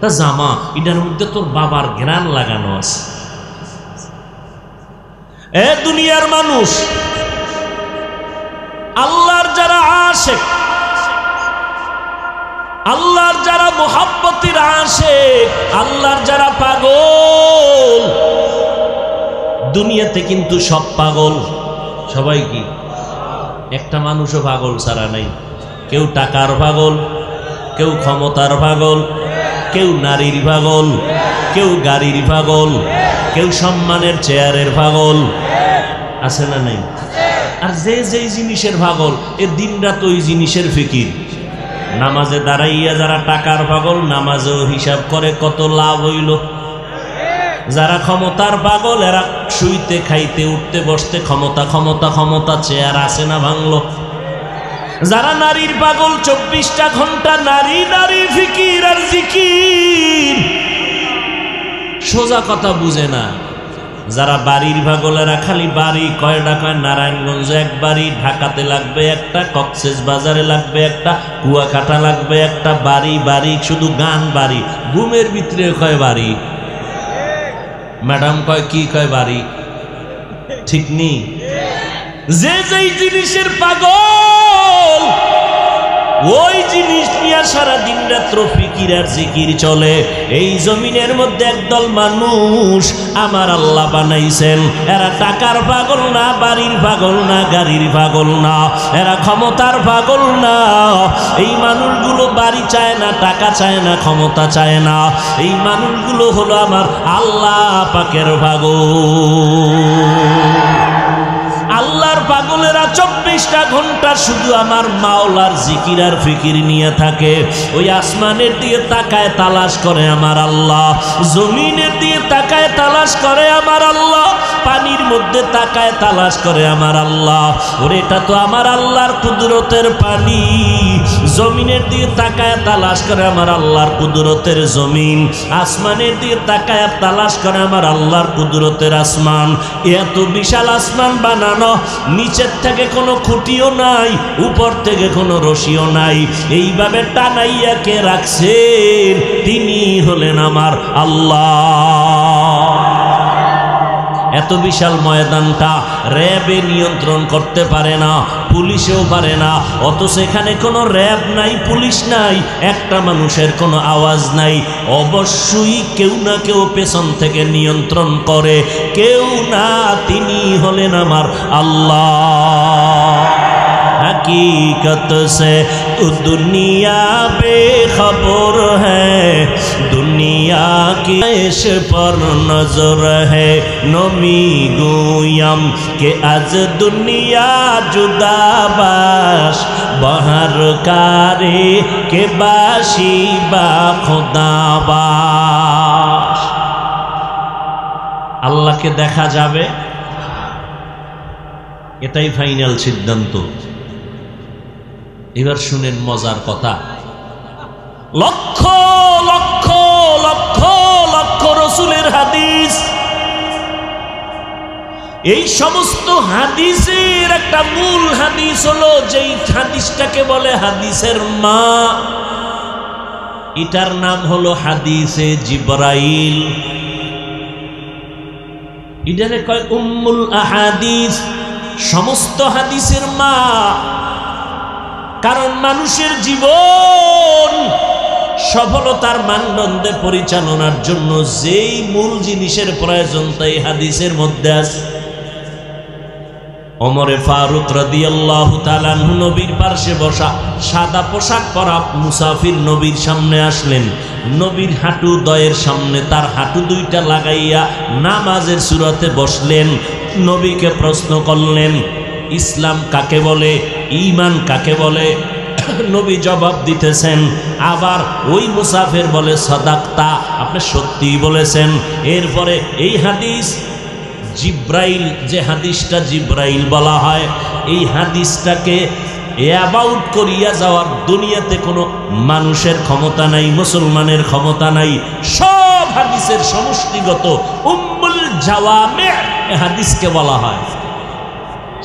[SPEAKER 1] তা জামা এটার মধ্যে তোর বাবার ঘ্রাণ লাগানো আছে। এ দুনিয়ার মানুষ, আল্লাহর যারা আশিক, আল্লাহর যারা মুহাব্বতের আশিক, আল্লাহর যারা পাগল, দুনিয়াতে কিন্তু সব পাগল। সবাই কি? একটা মানুষও পাগল ছাড়া নাই। কেউ টাকার পাগল, কেউ ক্ষমতার পাগল, কেউ নারীর পাগল, কেউ গাড়ির পাগল, কেউ সম্মানের চেয়ারের পাগল, আছে না নাই? আর যে যে জিনিসের পাগল, এ দিনরাত ওই জিনিসের ফিকির। নামাজে দাঁড়াইয়া যারা টাকার পাগল, নামাজেও হিসাব করে কত লাভ হইল। যারা ক্ষমতার পাগল, এরা শুইতে খাইতে উঠতে বসতে ক্ষমতা ক্ষমতা ক্ষমতা, চেয়ার আছে না ভাঙলো। যারা নারীর পাগল, 24টা ঘন্টা নারী নারী ফিকির আর জিকির, সোজা কথা বুঝে না। যারা বাড়ির পাগল, এরা খালি বাড়ি, কয়টা কয় নারায়ণগঞ্জ এক বাড়ি, ঢাকাতে লাগবে একটা, কক্সেস বাজারে লাগবে একটা, কুয়াকাটা লাগবে একটা, বাড়ি বাড়ি, শুধু গান বাড়ি, ঘুমের ভিতরে কয় বাড়ি। ম্যাডাম কয় কি কয় বাড়ি, ঠিক নেই। যে যেই জিনিসের পাগল, ওই জিনিস নিয়ে সারা দিন রাত্র ফিকির আর জিকির চলে। এই জমিনের মধ্যে একদল মানুষ আমার আল্লাহ বানাইছেন, এরা টাকার পাগল না, বাড়ির পাগল না, গাড়ির পাগল না, এরা ক্ষমতার পাগল না। এই মানুষগুলো বাড়ি চায় না, টাকা চায় না, ক্ষমতা চায় না। এই মানুষগুলো হলো আমার আল্লাহ পাকের পাগল। আল্লাহর পাগলেরা 24টা ঘন্টা শুধু আমার মাওলার জিকির আর ফিকির নিয়ে থাকে। ওই আসমানের দিকে তাকায় তালাশ করে আমার আল্লাহ, জমিনের দিকে তাকায় তালাশ করে আমার আল্লাহ, পানির মধ্যে তাকায় তালাশ করে আমার আল্লাহ। ওরে এটা তো আমার আল্লাহর কুদরতের পানি। জমিনের দিকে তাকায় তালাশ করে আমার আল্লাহর কুদরতের জমিন, আসমানের দিকে তাকায় তালাশ করে আমার আল্লাহর কুদরতের আসমান। এত বিশাল আসমান বানানো, নিচের থেকে কোনো খুঁটিও নাই, উপর থেকে কোনো রশিও নাই, এইভাবে টানাইয়া কে রাখছেন? তিনি হলেন আমার আল্লাহ। এত বিশাল ময়দানটা র্যাবে নিয়ন্ত্রণ করতে পারে না, পুলিশেও পারে না, অথচ এখানে কোনো র্যাব নাই, পুলিশ নাই, একটা মানুষের কোনো আওয়াজ নাই। অবশ্যই কেউ না কেউ পেছন থেকে নিয়ন্ত্রণ করে, কেউ না, তিনি হলেন আমার আল্লাহ। हकीकत से तो दुनिया बेखबर है, दुनिया की ऐश पर नजर है। नमी गोयम के आज दुनिया जुदाबाश, बहर कारे के बाशी बा खुदाबाश। আল্লাহকে দেখা যাবে, এটাই ফাইনাল সিদ্ধান্ত। এবার শুনেন মজার কথা। লক্ষ লক্ষ লক্ষ লক্ষ রাসূলের হাদিস, এই সমস্ত হাদিসের একটা মূল হাদিস হলো, যেই হাদিসটাকে বলে হাদিসের মা, এটার নাম হলো হাদিসে জিবরাইল। এটারে কয় উম্মুল আহাদিস, সমস্ত হাদিসের মা। কারণ মানুষের জীবন সফলতার মানদণ্ডে পরিচালনার জন্য যেই মূল জিনিসের প্রয়োজন তাই হাদিসের মধ্যে আছে। ওমরে ফারুক রাদিয়াল্লাহু তাআলা আনহু নবীর পাশে বসা, সাদা পোশাক পরা মুসাফির নবীর সামনে আসলেন। নবীর হাঁটু দয়ের সামনে তার হাঁটু দুইটা লাগাইয়া নামাজের সুরাতে বসলেন। নবীকে প্রশ্ন করলেন, ইসলাম কাকে বলে, ঈমান কাকে বলে? নবী জবাব দিতেছেন। আবার ওই মুসাফির বলে, সাদাক্তা, আপনি সত্যিই বলেছেন। এরপরে এই হাদিস জিব্রাইল, যে হাদিসটা জিব্রাইল বলা হয়, এই হাদিসটাকে অ্যাবাউট করিয়া যাওয়ার দুনিয়াতে কোনো মানুষের ক্ষমতা নাই, মুসলমানের ক্ষমতা নাই। সব হাদিসের সমষ্টিগত উম্মুল জাওয়ামি এ হাদিসকে বলা হয়।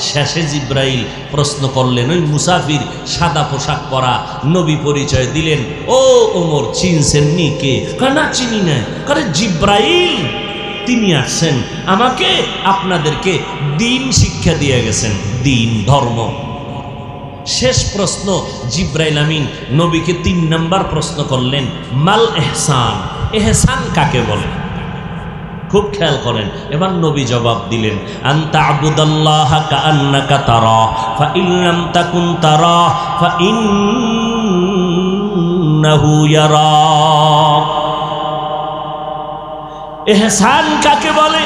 [SPEAKER 1] শেষে জিব্রাইল প্রশ্ন করলেন, ওই মুসাফির সাদা পোশাক পরা নবী পরিচয় দিলেন, ও ওমর চিনছেন নি? কে? না চিনি না। কারণ জিব্রাইল তিনি আসছেন আমাকে আপনাদেরকে দিন শিক্ষা দিয়ে গেছেন, দিন ধর্ম। শেষ প্রশ্ন জিব্রাইল আমিন নবীকে 3 নাম্বার প্রশ্ন করলেন, মাল এহসান, এহসান কাকে বলে? খুব খেয়াল করেন। এবার নবী জবাব দিলেন, আনতা আবুদাল্লাহা কাআন্নাকা তারা ফা ইন লাম তাকুন তারা ফা ইন্নাহু ইয়ারাক। এহসান কাকে বলে?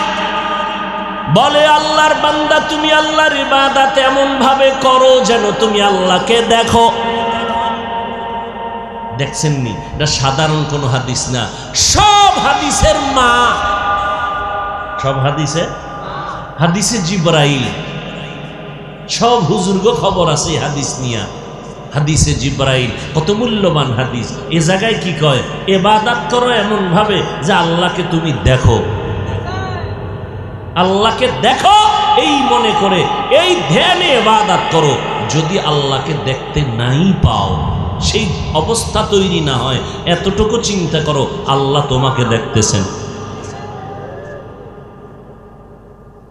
[SPEAKER 1] বলে আল্লাহর বান্দা তুমি আল্লাহর ইবাদত এমন ভাবে করো যেন তুমি আল্লাহকে দেখো। দেখছেননি? এটা সাধারণ কোনো হাদিস না, সব হাদিসের মা, সব হাদিসে জিব্রাইল। সব হুজুরগো খবর আছে হাদিস নিয়া, হাদিসে জিব্রাইল কত মূল্যবান হাদিস। এ জায়গায় কি কয়? ইবাদত করো এমন ভাবে যে আল্লাহকে তুমি দেখো, আল্লাহকে দেখো এই মনে করে, এই ধ্যানে ইবাদত করো। যদি আল্লাহকে দেখতে নাই পাও, সেই অবস্থা তৈরি না হয়, এতটুকু চিন্তা করো আল্লাহ তোমাকে দেখতেছেন।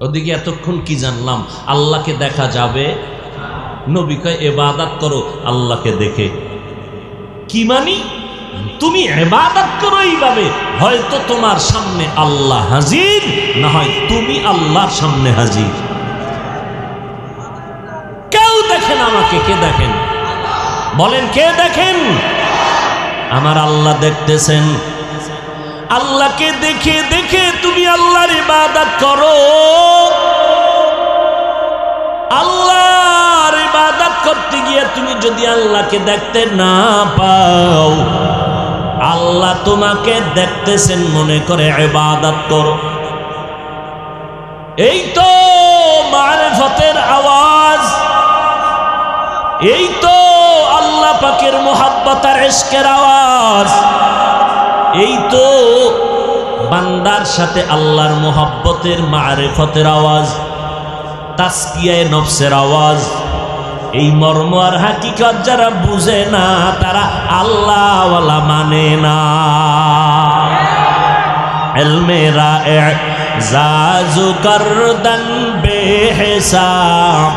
[SPEAKER 1] ওদিকে এতক্ষণ কি জানলাম? আল্লাহকে দেখা যাবে। নবী কয় ইবাদত করো আল্লাহকে দেখে। কি মানি? তুমি ইবাদত করো এইভাবে, হয়তো তোমার সামনে আল্লাহ হাজির, না হয় তুমি আল্লাহর সামনে হাজির। কেউ দেখেন আমাকে? কে দেখেন? বলেন কে দেখেন? আমার আল্লাহ দেখতেছেন। আল্লাহকে দেখে দেখে তুমি আল্লাহর ইবাদত করো। আল্লাহর ইবাদত করতে গিয়ে তুমি যদি আল্লাহকে দেখতে না পাও, আল্লাহ তোমাকে দেখতেছেন মনে করে ইবাদত করো। এই তো মারিফতের আওয়াজ, এই তো আল্লাহ পাকের মুহাব্বত আর ইশকের আওয়াজ, এই তো বান্দার সাথে আল্লাহর মুহাব্বতের মারিফতের আওয়াজ, তাসকিয়ায়ে নফসের আওয়াজ। এই মর্ম আর হাকিকত যারা বুঝে না তারা আল্লাহওয়ালা মানে না। ইলমে রা'জাজু করদন বেহিসাব,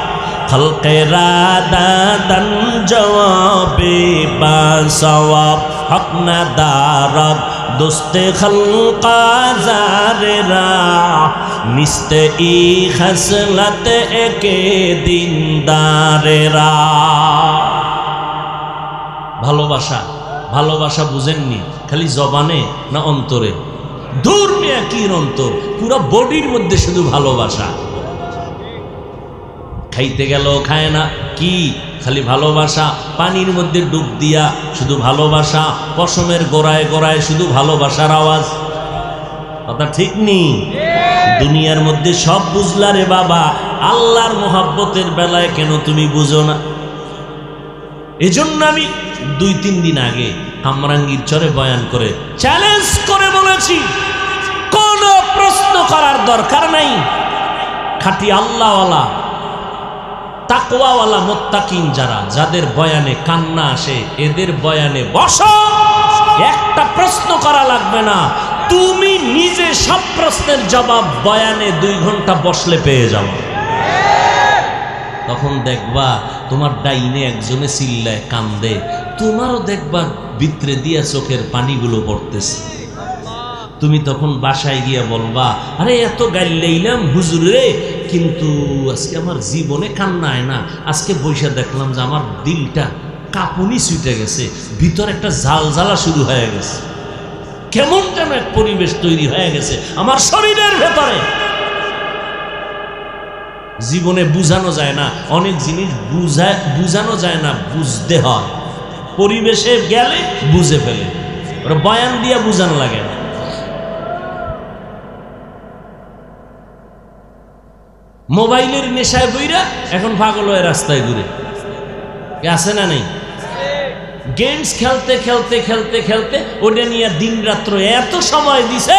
[SPEAKER 1] খলকে রাদাদন জওয়াবে বাসওয়াব, হক না দারদ দোস্তে খলকা জারেরা, নিস্তে ই খসলত একে দিনদারেরা। ভালোবাসা, ভালোবাসা বুঝেননি? খালি জবানে না অন্তরে? দূর মিয়া কি অন্তর, পুরো বডির মধ্যে শুধু ভালোবাসা। খাইতে গেল খায় না, কি খালি ভালোবাসা। পানির মধ্যে ডুব দিয়া শুধু ভালোবাসা। পশমের গোড়ায় গোড়ায় শুধু ভালোবাসার আওয়াজ। কথা ঠিক নেই? দুনিয়ার মধ্যে সব বুঝলা রে বাবা, আল্লাহর মোহাব্বতের বেলায় কেন তুমি বুঝো না? এজন্য আমি 2-3 দিন আগে কামরাঙ্গীর চরে বয়ান করে চ্যালেঞ্জ করে বলেছি, কোনো প্রশ্ন করার দরকার নাই। খাঁটি আল্লাহওয়ালা তাকওয়াওয়ালা মুত্তাকিন যারা, যাদের বয়ানে কান্না আসে, এদের বয়ানে বসো। একটা প্রশ্ন করা লাগবে না, তুমি নিজে সব প্রশ্নের জবাব বয়ানে 2 ঘন্টা বসলে পেয়ে যাও। তখন দেখবা তোমার ডাইনে একজনে চিল্লায় কান্দে, তোমারও দেখবা ভিতরে দিয়া চোখের পানিগুলো পড়তেছে। তুমি তখন বাসায় গিয়া বলবা, আরে এত গাইলাম হুজুর রে, কিন্তু আজকে আমার জীবনে কান্না হয় না। আজকে বৈশা দেখলাম যে আমার দিলটা কাঁপুনি ছুটে গেছে, ভিতর একটা জ্বালা শুরু হয়ে গেছে, কেমন যেন এক পরিবেশ তৈরি হয়ে গেছে আমার শরীরের ভেতরে। জীবনে বুঝানো যায় না, অনেক জিনিস বুঝানো যায় না, বুঝতে হয়। পরিবেশে গেলে বুঝে ফেলে, ওরা বয়ান দিয়া বুঝানো লাগে না। মোবাইলের নেশায় বইরা এখন পাগল হয়ে রাস্তায় ঘুরে, আছে না নেই? গেমস খেলতে খেলতে খেলতে খেলতে ওটা নিয়ে দিন রাত্র এত সময় দিছে,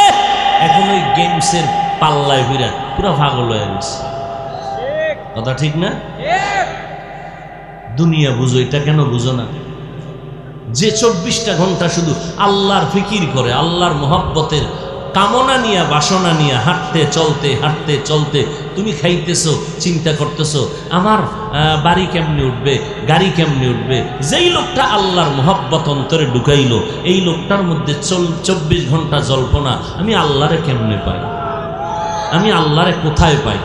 [SPEAKER 1] এখন ওই গেমসের পাল্লায় ঘুরে পুরো পাগল হয়ে গেছে। কথা ঠিক না? দুনিয়া বুঝো, এটা কেন বুঝো না? যে 24টা ঘন্টা শুধু আল্লাহর ফিকির করে, আল্লাহর মোহাব্বতের কামনা নিয়ে বাসনা নিয়ে হাঁটতে চলতে তুমি খাইতেছো, চিন্তা করতেছো আমার বাড়ি কেমনে উঠবে, গাড়ি কেমনে উঠবে। যেই লোকটা আল্লাহর মোহাব্বত অন্তরে ঢুকাইলো, এই লোকটার মধ্যে 24 ঘন্টা জল্পনা, আমি আল্লাহরে কেমনে পাই, আমি আল্লাহরে কোথায় পাই,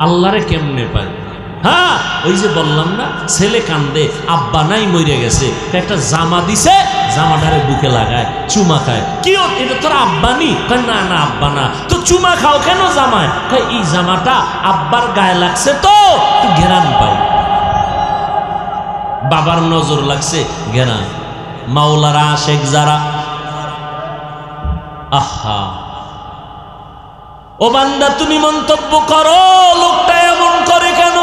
[SPEAKER 1] আল্লাহরে কেমনে পাই। হ্যাঁ, ওই যে বললাম না, ছেলে কান্দে, আব্বা নাই মরে গেছে, একটা জামা দিছে, জামাটারে বুকে লাগায়, চুমা খায়। কি এটা তোর আব্বা নি? না না আব্বা না। তো চুমা খাও কেন জামায়? এই জামাটা আব্বার গায়ে লাগছে তো একটু ঘেরান পাই। বাবার নজর লাগছে, ঘেরান। মাওলারা আশেক যারা, আহা ও বান্দা তুমি মন্তব্য করো লোকটা এমন করে কেন,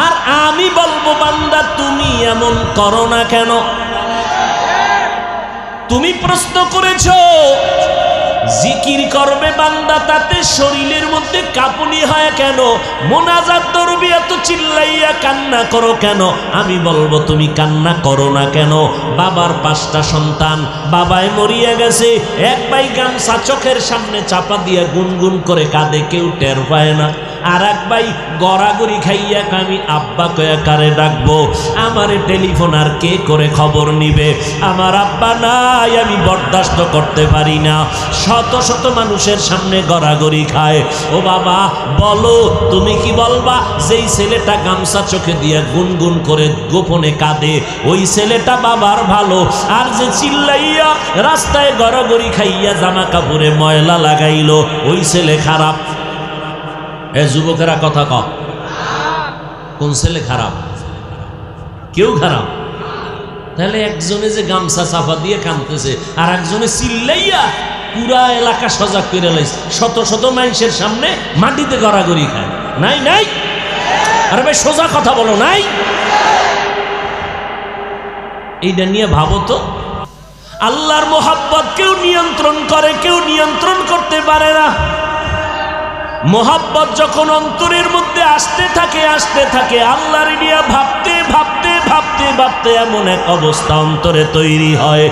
[SPEAKER 1] আর আমি বলবো বান্দা তুমি এমন করো না কেন। তুমি প্রশ্ন করেছো জিকির করবে বান্দা, তাতে শরীরের মধ্যে কাঁপুনি হয় কেন? মোনাজাত ধরবি, এত চিল্লাইয়া কান্না করো কেন? আমি বলবো তুমি কান্না করো না কেন? বাবার 5টা সন্তান, বাবায় মরিয়া গেছে, এক ভাই গামছা চোখের সামনে চাপা দিয়া গুনগুন করে কাঁদে, কেউ টের পায় না। আর এক ভাই গড়াগড়ি খাইয়া আমি আব্বা কয়া কারে ডাকবো, আমারে টেলিফোন আর কে করে খবর নিবে, আমার আব্বা নাই, আমি বরদাস্ত করতে পারি না। শত শত মানুষের সামনে গড়াগড়ি খায়। ও বাবা বলো, তুমি কি বলবা যেই ছেলেটা গামছা চোখে দিয়া গুনগুন করে গোপনে কাঁদে, ওই ছেলেটা বাবার ভালো, আর যে চিল্লাইয়া রাস্তায় গড়াগড়ি খাইয়া জামা কাপড়ে ময়লা লাগাইলো, ওই ছেলে খারাপ? এ যুবকেরা কথা কও, কোন ছেলে খারাপ? কেউ খারাপ? তাহলে একজনে যে গামছা চাপা দিয়ে কাঁদতেছে, আর একজনে চিল্লাইয়া পুরা এলাকা সজাগ করে লাইছে, শত শত মানুষের সামনে মাটিতে গড়াগড়ি খায়। নাই নাই? আরে ভাই সোজা কথা বলো, নাই? এইটা নিয়ে ভাবো তো। আল্লাহর মোহাব্বত কেউ নিয়ন্ত্রণ করে, কেউ নিয়ন্ত্রণ করতে পারে না। মোহাব্বত যখন অন্তরের মধ্যে আসতে থাকে আল্লাহর নিয়ে ভাবতে এমন এক অবস্থা অন্তরে তৈরি হয়,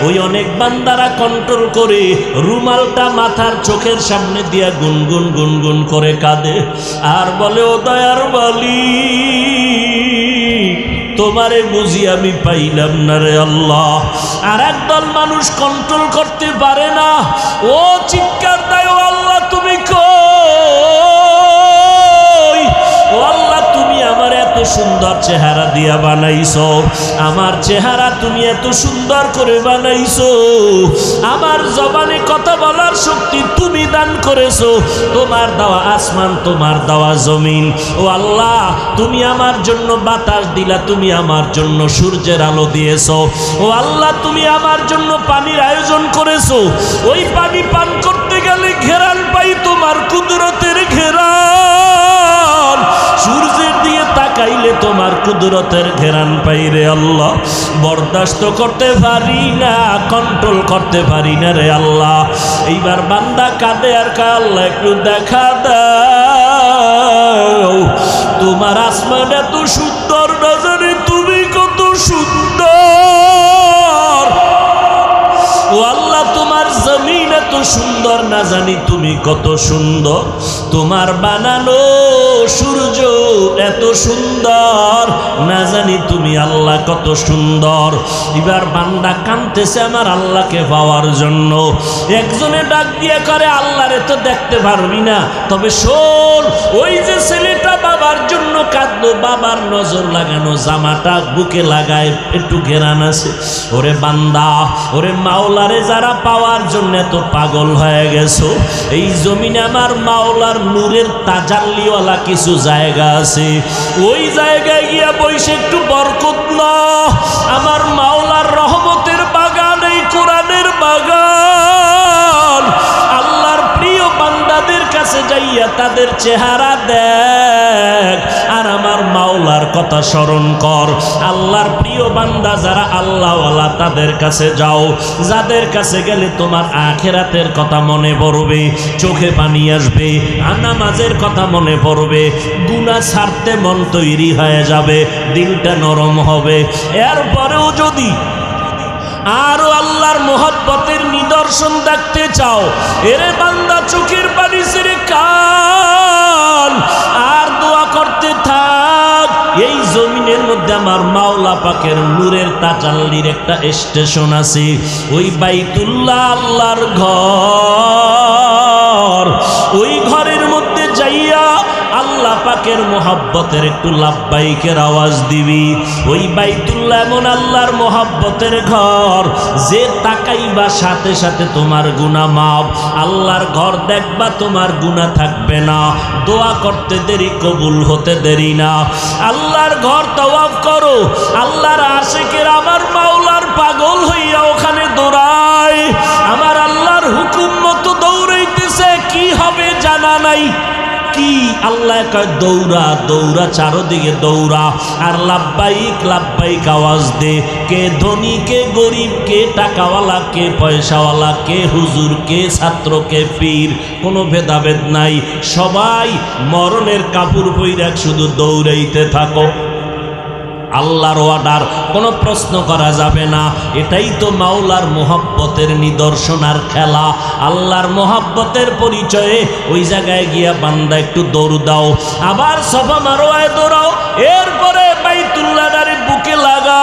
[SPEAKER 1] ওই অনেক বান্দারা কন্ট্রোল করে রুমালটা মাথার চোখের সামনে দিয়া গুনগুন গুনগুন করে কাঁদে, আর বলে ও দয়ার মালিক তোমারে বুঝি আমি পাইলাম না রে আল্লাহ। আর একদল মানুষ কন্ট্রোল করতে পারে না, ও চিৎকার দেয়, ও আল্লাহ তুমি কই, ও আল্লাহ তুমি আমার এত সুন্দর চেহারা দিয়া বানাইছো, আমার চেহারা তুমি এত সুন্দর করে বানাইছো, আমার জবানে কথা বলার শক্তি তুমি দান করেছো, তোমার দেওয়া আসমান, তোমার দেওয়া জমিন, ও আল্লাহ তুমি আমার জন্য বাতাস দিলা, তুমি আমার জন্য সূর্যের আলো দিয়েছো, ও আল্লাহ তুমি আমার জন্য পানির আয়োজন করেছো, ওই পানি পান করতে গেলে ঘেরান পাই তোমার কুদরতের ঘেরান, সূর্যের দিয়ে তাকাইলে তোমার কুদরতের ঘেরান পাই রে আল্লাহ। বরদাস্ত করতে পারি না, কন্ট্রোল করতে পারি না রে আল্লাহ। এইবার বান্দা কাঁদে আর কা, আল্লাহ একটু দেখা দাও, তোমার আসমান এত সুন্দর না জানি তুমি কত সুন্দর, ও আল্লাহ তোমার জমিন এত সুন্দর না জানি তুমি কত সুন্দর, তোমার বানানো সূর্য এত সুন্দর না জানি তুমি আল্লাহ কত সুন্দর। এবার বান্দা কাঁদতেছে আমার আল্লাহকে পাওয়ার জন্য। একজনে ডাক দিয়ে করে, আল্লাহরে তো দেখতে পারবি না, তবে শোন, ওই যে ছেলেটা বাবার জন্য কাঁদলো, বাবার নজর লাগানো জামাটা বুকে লাগায় একটু ঘেরান আছে। ওরে বান্দা, ওরে মাওলারে যারা পাওয়ার জন্য এত পাগল হয়ে গেছো, এই জমিনে আমার মাওলার নূরের তাজাল্লিওয়ালা কিছু জায়গা আছে, ওই জায়গায় গিয়া বসে একটু বরকত নাও। আমার মাওলার রহমতের বাগান, এই কোরআনের বাগান, আল্লাহর প্রিয় বান্দাদের কাছে তাদের চেহারা দেখ আর আমার মাওলার কথা স্মরণ কর। আল্লাহর প্রিয় বান্দা যারা আল্লাহওয়ালা তাদের কাছে যাও, যাদের কাছে গেলে তোমার আখিরাতের কথা মনে পড়বে, চোখে পানি আসবে, নামাজের কথা মনে পড়বে, গুনাহ ছাড়তে মন তৈরি হয়ে যাবে, দিলটা নরম হবে। এরপরেও যদি আরো আল্লাহর মোহব্বতের নিদর্শন দেখতে চাও, এরে বান্দা চোখের পানি ছেড়ে কান আর দোয়া করতে থাক। এই জমিনের মধ্যে আমার মাওলা পাকের নূরের তাজাল্লির একটা স্টেশন আছে, ওই বাইতুল্লাহ আল্লাহর ঘর, ওই ঘরের মধ্যে যাইয়া আল্লাহ পাকের মোহাব্বতের একটু লাব্বাইকের আওয়াজ দিবি। ওই বাইতুল্লাহ এমন আল্লাহর মোহাব্বতের ঘর যে তাকাইবা সাথে সাথে তোমার গুনাহ মাফ। আল্লাহর ঘর দেখবা তোমার গুনাহ থাকবে না, দোয়া করতে দেরি কবুল হতে দেরি না। আল্লাহর ঘর তাওয়াফ করো, আল্লাহর আশিকের আমার মাওলার পাগল হইয়া ওখানে দৌড়ায়, আমার আল্লাহর হুকুম মতো দৌড়াইতেছে, কি হবে জানা নাই। কি আল্লাহ কয় দৌড়া দৌড়া, চারদিকে দৌড়া আর লাব্বাইক লাব্বাইক আওয়াজ দে। কে ধনী কে গরিব, কে টাকাওয়ালা কে পয়সাওয়ালা, কে হুজুর কে ছাত্র কে পীর, কোনো ভেদাভেদ নাই, সবাই মরণের কাপড় পইরা শুধু দৌড়াইতে থাকো। আল্লাহর অর্ডার, কোনো প্রশ্ন করা যাবে না। এটাই তো মাওলার মোহাব্বতের নিদর্শন আর খেলা। আল্লাহর মোহাব্বতের পরিচয়ে ওই জায়গায় গিয়া বান্দা একটু দৌড় দাও, আবার সফা মারোয়ায় দৌড়াও, এরপরে বাইতুল্লাহরে বুকে লাগা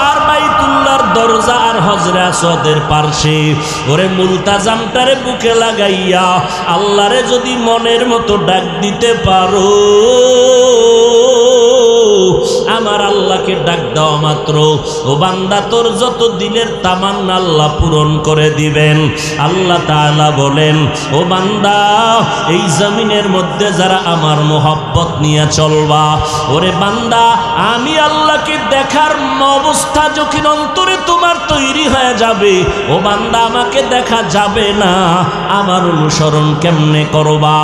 [SPEAKER 1] আর বাইতুল্লাহর দরজা আর হজরে আসওয়াদের পার্শ্বে ওরে মুলতাজামটারে বুকে লাগাইয়া আল্লাহরে যদি মনের মতো ডাক দিতে পারো, আমার আল্লাহকে ডাক দেওয়া মাত্র ও বান্দা তোর যত দিলের তামান্না আল্লাহ পূরণ করে দিবেন। আল্লাহ তাআলা বলেন, ও বান্দা এই জমিনের মধ্যে যারা আমার মোহাব্বত নিয়ে চলবা, ওরে বান্দা আমি আল্লাহকে দেখার অবস্থা যখন অন্তরে তোমার তৈরি হয়ে যাবে, ও বান্দা আমাকে দেখা যাবে না, আমার অনুসরণ কেমনে করবা?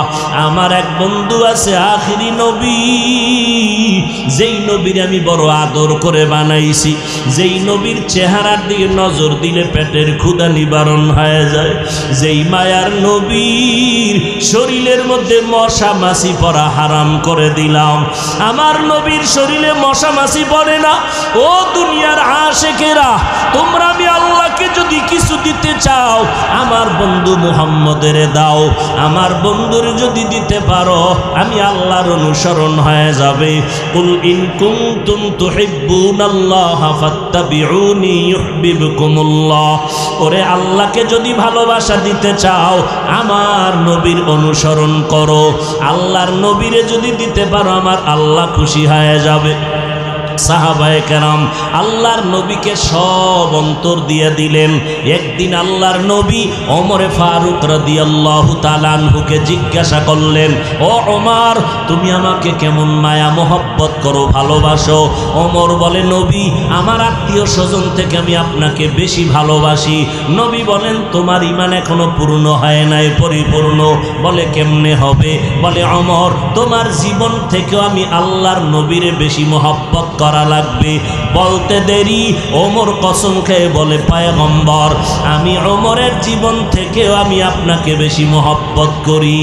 [SPEAKER 1] আমার এক বন্ধু আছে আখিরি নবী, যেই নবীর আমি বড় আদর করে বানাইছি, যেই নবীর চেহারার দিকে নজর দিলে পেটের ক্ষুধা নিবারণ হয়ে যায়, যেই মায়ার নবীর শরীরের মধ্যে মশা মাছি পড়া হারাম করে দিলাম। আমার নবীর শরীরে মশা মাছি পড়ে না। ও দুনিয়ার আশিকেরা, তোমরা আমি আল্লাহকে যদি কিছু দিতে চাও আমার বন্ধু মুহাম্মদের দাও। আমার বন্ধুর যদি দিতে পারো আমি আল্লাহর অনুসরণ হয়ে যাবে। কুল ইন কুনতুম তুহিব্বুনাল্লাহা ফাত্তাবিউনি ইউহিব্বুকুমুল্লাহ। ওরে আল্লাহকে যদি ভালোবাসা দিতে চাও আমার নবীর অনুসরণ করো। আল্লাহর নবীরে যদি দিতে পারো আমার আল্লাহ খুশি হয়ে যাবে। সাহাবায়ে কেরাম আল্লাহর নবীকে সব অন্তর দিয়ে দিলেন। একদিন আল্লাহর নবী ওমরে ফারুক রাদিয়াল্লাহু তাআলা আনহুকে জিজ্ঞাসা করলেন, ও ওমর তুমি আমাকে কেমন মায়া মোহব্বত করো, ভালোবাসো? ওমর বলে, নবী আমার আত্মীয় স্বজন থেকে আমি আপনাকে বেশি ভালোবাসি। নবী বলেন, তোমার ঈমান এখনো পূর্ণ হয় নাই, পরিপূর্ণ। বলে, কেমনে হবে? বলে, ওমর তোমার জীবন থেকেও আমি আল্লাহর নবীরে বেশি মোহব্বত করা লাগবে। বলতে দেরি ওমর কসম খেয়ে বলে, পয়গম্বর আমি ওমরের জীবন থেকেও আমি আপনাকে বেশি মোহব্বত করি।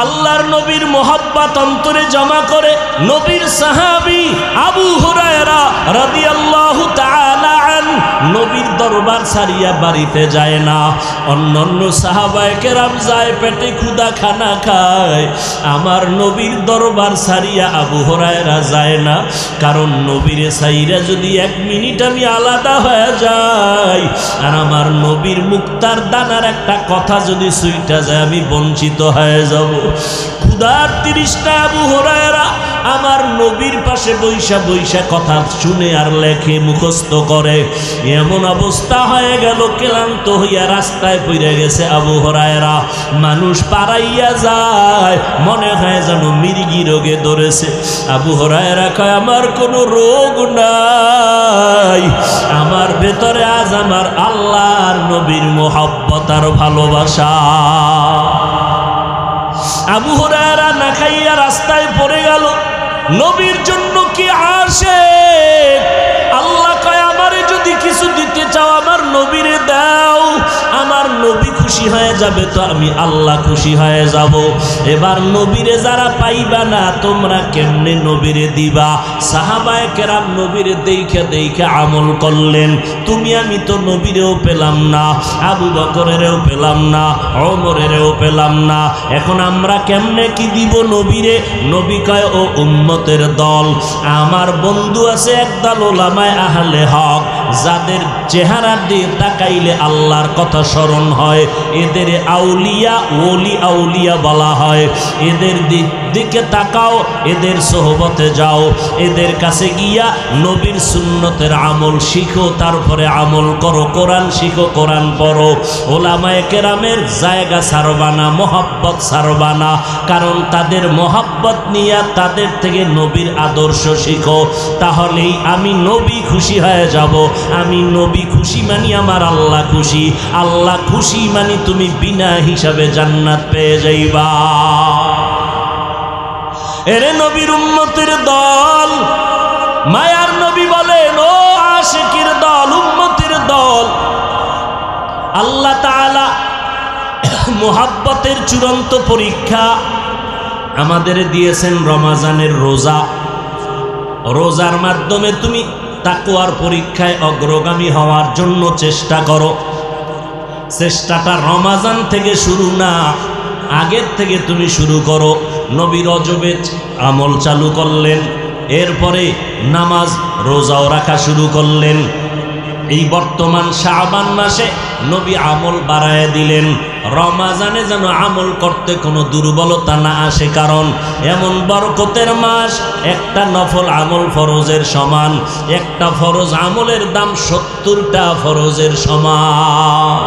[SPEAKER 1] আল্লাহর নবীর মোহাব্বত অন্তরে জমা করে নবীর সাহাবী আবু হুরায়রা রাদিয়াল্লাহু তাআলা আনহু নবীর দরবার ছাড়িয়া বাড়িতে যায় না। অন্যান্য সাহাবায়ে কেরাম যায়, পেটে ক্ষুধা খানা খায়। আমার নবীর দরবার ছাড়িয়া আবু হুরায়রা যায় না, কারণ নবীরে ছাইরা যদি এক মিনিট আমি আলাদা হয়ে যাই আর আমার নবীর মুক্তার দানার একটা কথা যদি ছুঁইটা যায় আমি বঞ্চিত হয়ে যাব। ক্ষুধার তৃষ্ণা আবু হুরায়রা আমার নবীর পাশে বৈশা বৈশা কথা শুনে আর লেখে মুখস্থ করে। এমন অবস্থা হয়ে গেল, ক্লান্ত হইয়া রাস্তায় পড়ে গেছে আবু হুরায়রা। মানুষ পারাইয়া যায়, মনে হয় যেন মির্গি রোগে ধরেছে। আবু হুরায়রা কয়, আমার কোনো রোগ নাই, আমার ভেতরে আজ আমার আল্লাহর নবীর মোহাব্বত আর ভালোবাসা। আবু হুরায়রা না খাইয়া রাস্তায় পড়ে গেল। নবীর জন্য কি আসে? আল্লাহ কয়, আমারে যদি কিছু দিতে চাও আমার নবীরে দাও, আমার নবী খুশি হয়ে যাবে তো আমি আল্লাহ খুশি হয়ে যাব। এবার নবীরে যারা পাইবা না, তোমরা কেমনে নবীরে দিবা? সাহাবায়ে কেরাম নবীরে দেখে দেখে আমল করলেন। তুমি আমি তো নবীরেও পেলাম না, আবু বকরেরও পেলাম না, ওমরেরও পেলাম না। এখন আমরা কেমনে কি দিব নবীরে? নবী কয়, ও উম্মতের দল, আমার বন্ধু আছে একদল উলামায়ে আহলে হক, যাদের চেহারা দিয়ে তাকাইলে আল্লাহর কথা স্মরণ হয়, এদের আউলিয়া ওলি আউলিয়া বলা হয়। এদের দিকে তাকাও, এদের সোহবতে যাও, এদের কাছে গিয়া নবীর সুন্নতের আমল শিখো, তারপরে আমল করো, কোরআন শিখো, কোরআন পড়ো। ওলামায়ে কেরামের জায়গা ছাড়বা না, মহব্বত ছাড়বা না, কারণ তাদের মহব্বত নিয়ে তাদের থেকে নবীর আদর্শ শিখো। তাহলেই আমি নবী খুশি হয়ে যাব। আমি নবী খুশি মানি আমার আল্লাহ খুশি, আল্লাহ খুশি মানি তুমি বিনা হিসাবে জান্নাত পেয়ে যাইবা। এরে নবীর উম্মতের দল, মায়ার নবী বলেন, ও আশিকের দল, উম্মতের দল, আল্লাহ তাআলা মুহাব্বতের চূড়ান্ত পরীক্ষা আমাদের দিয়েছেন রমজানের রোজা। রোজার মাধ্যমে তুমি তাকওয়ার পরীক্ষায় অগ্রগামী হওয়ার জন্য চেষ্টা করো। চেষ্টাটা রমজান থেকে শুরু না, আগের থেকে তুমি শুরু করো। নবী রজবে আমল চালু করলেন, এরপরে নামাজ রোজাও রাখা শুরু করলেন। এই বর্তমান শাবান মাসে নবী আমল বাড়ায় দিলেন। রমজানে যেন আমল করতে কোনো দুর্বলতা না আসে, কারণ এমন বরকতের মাস, একটা নফল আমল ফরজের সমান, একটা ফরজ আমলের দাম 70টা ফরজের সমান।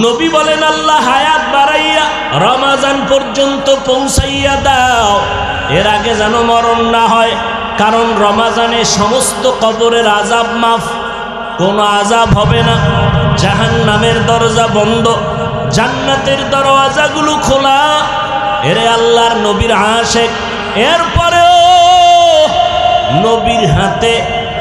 [SPEAKER 1] নবী বলেন, আল্লাহ হায়াত বাড়াইয়া রমজান পর্যন্ত পৌঁছাইয়া দাও, এর আগে যেন মরণ না হয়। কারণ রমজানে সমস্ত কবরের আযাব মাফ, কোনো আযাব হবে না। জাহান্নামের দরজা বন্ধ, জান্নাতের দরওয়াজাগুলো খোলা। এরে আল্লাহর নবীর আশিক, এরপরেও নবীর হাতে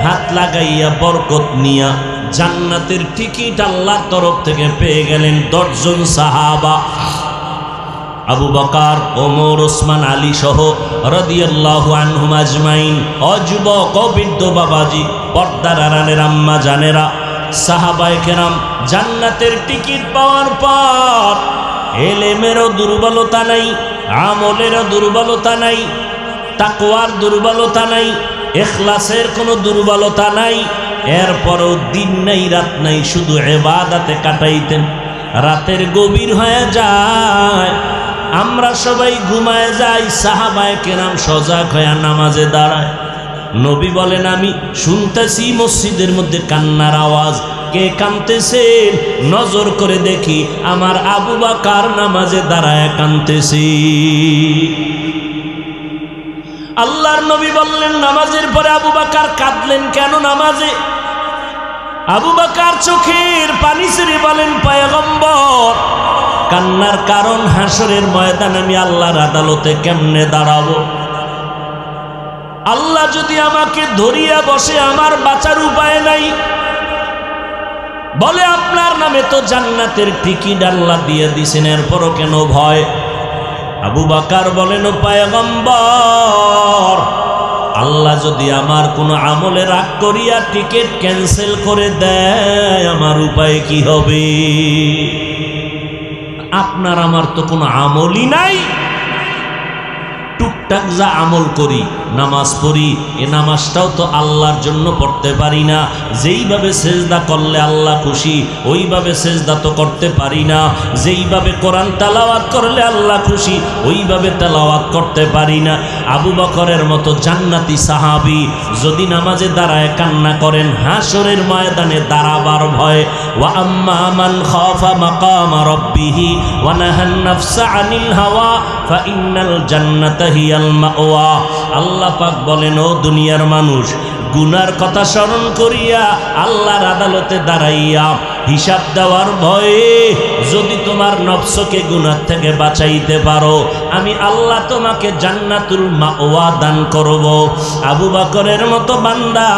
[SPEAKER 1] হাত লাগাইয়া বরকত নিয়া জান্নাতের টিকিট আল্লাহর তরফ থেকে পেয়ে গেলেন 10 জন সাহাবা। আবু বকর, ওমর, ওসমান, আলী সহ রাদিয়াল্লাহু আনহুম আজমাইন। অযুবক, বৃদ্ধ বাবাজি, পর্দার আড়ালের আম্মা জানেরা, সাহাবায়ে কেরাম জান্নাতের টিকিট পাওয়ার পর এলেমেরও দুর্বলতা নাই, আমলেরও দুর্বলতা নাই, তাকওয়ার দুর্বলতা নাই, ইখলাসের কোনো দুর্বলতা নাই। এরপরও দিন নাই রাত নাই, শুধু ইবাদতে কাটাইতেন। রাতের গভীর হয়ে যায়, আমরা সবাই ঘুমায় যাই, সাহাবায়ে কেরাম সজাগ হয়ে নামাজে দাঁড়ায়। নবী বলেন, আমি শুনতেছি মসজিদের মধ্যে কান্নার আওয়াজ। কে কাঁদতেছেন? নজর করে দেখি আমার আবু বকর নামাজে দাঁড়ায় কাঁদতেছি। আল্লাহর নবী বললেন, নামাজের পরে আবু বকর কাঁদলেন কেন নামাজে? আবু বকর চোখের পানি ছেড়ে বলেন, পয়গম্বর, কান্নার কারণ হাসরের ময়দানে আমি আল্লাহর আদালতে কেমনে দাঁড়াবো? আল্লাহ যদি আমাকে ধরিয়া বসে, আমার বাঁচার উপায় নাই। বলে, আপনার নামে তো জান্নাতের টিকিট আল্লাহ দিয়ে দিছেন, এরপরও কেন ভয়? আবু বকর বলেন, ও পয়গম্বর, আল্লাহ যদি আমার কোনো আমলে রাগ করিয়া টিকিট ক্যান্সেল করে দেয়, আমার উপায় কি হবে? আপনার আমার তো কোনো আমলই নাই, টুক টুকটাক যা আমল করি, নামাজ পড়ি, এ নামাজটাও তো আল্লাহর জন্য পড়তে পারি না। যেইভাবে সেজদা করলে আল্লাহ খুশি ওইভাবে সেজদা তো করতে পারি না। যেইভাবে কোরআন তেলাওয়াত করলে আল্লাহ খুশি ওইভাবে তেলাওয়াত করতে পারি না। আবু বকরের মতো জান্নাতি সাহাবী যদি নামাজে দাঁড়ায় কান্না করেন হাসরের ময়দানে দাঁড়াবার ভয়। ওয়া আম্মা মান খাফা মাকামা রাব্বিহি ওয়া নাহান নাফসা আনিল হাওয়া ফা ইন্নাল জান্নাতা হিয়াল মাওয়া। আল্লাহ পাক বলেন, ও দুনিয়ার মানুষ, গুনার কথা স্মরণ করিয়া আল্লাহর আদালতে দাঁড়াইয়া হিসাব দেওয়ার ভয়ে যদি তোমার নফসকে গুনার থেকে বাঁচাইতে পারো, আমি আল্লাহ তোমাকে জান্নাতুল মাওয়া দান করব। আবু বকরের মতো বান্দা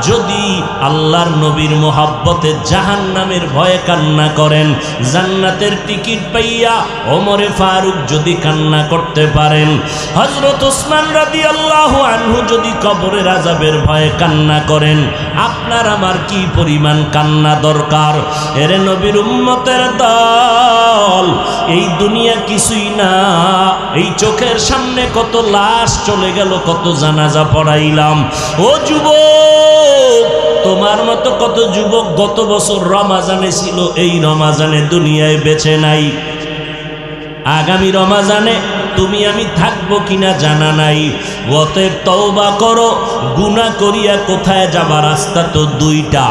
[SPEAKER 1] যদি আল্লাহর নবীর মোহাব্বতে জাহান্নামের ভয়ে কান্না করেন, জান্নাতের টিকিট পাইয়া ওমরে ফারুক যদি কান্না করতে পারেন, হযরত ওসমান রাদিয়াল্লাহু আনহু যদি কবরের আযাবের ভয়ে কান্না করেন, আপনার আমার কি পরিমাণ কান্না দরকার। এরে নবীর উম্মতের দল, এই দুনিয়া কিছুই না। এই চোখের সামনে কত লাশ চলে গেল, কত জানাজা পড়াইলাম। ও যুবক, তোমার মতো কত যুবক গত বছর রমাজানে ছিল, এই রমাজানে দুনিয়ায় বেঁচে নাই। আগামী রমাজানে তুমি আমি থাকবো কিনা জানা নাই। অতএব তওবা করো। গুনাহ করিয়া কোথায় যাবা? রাস্তা তো দুইটা,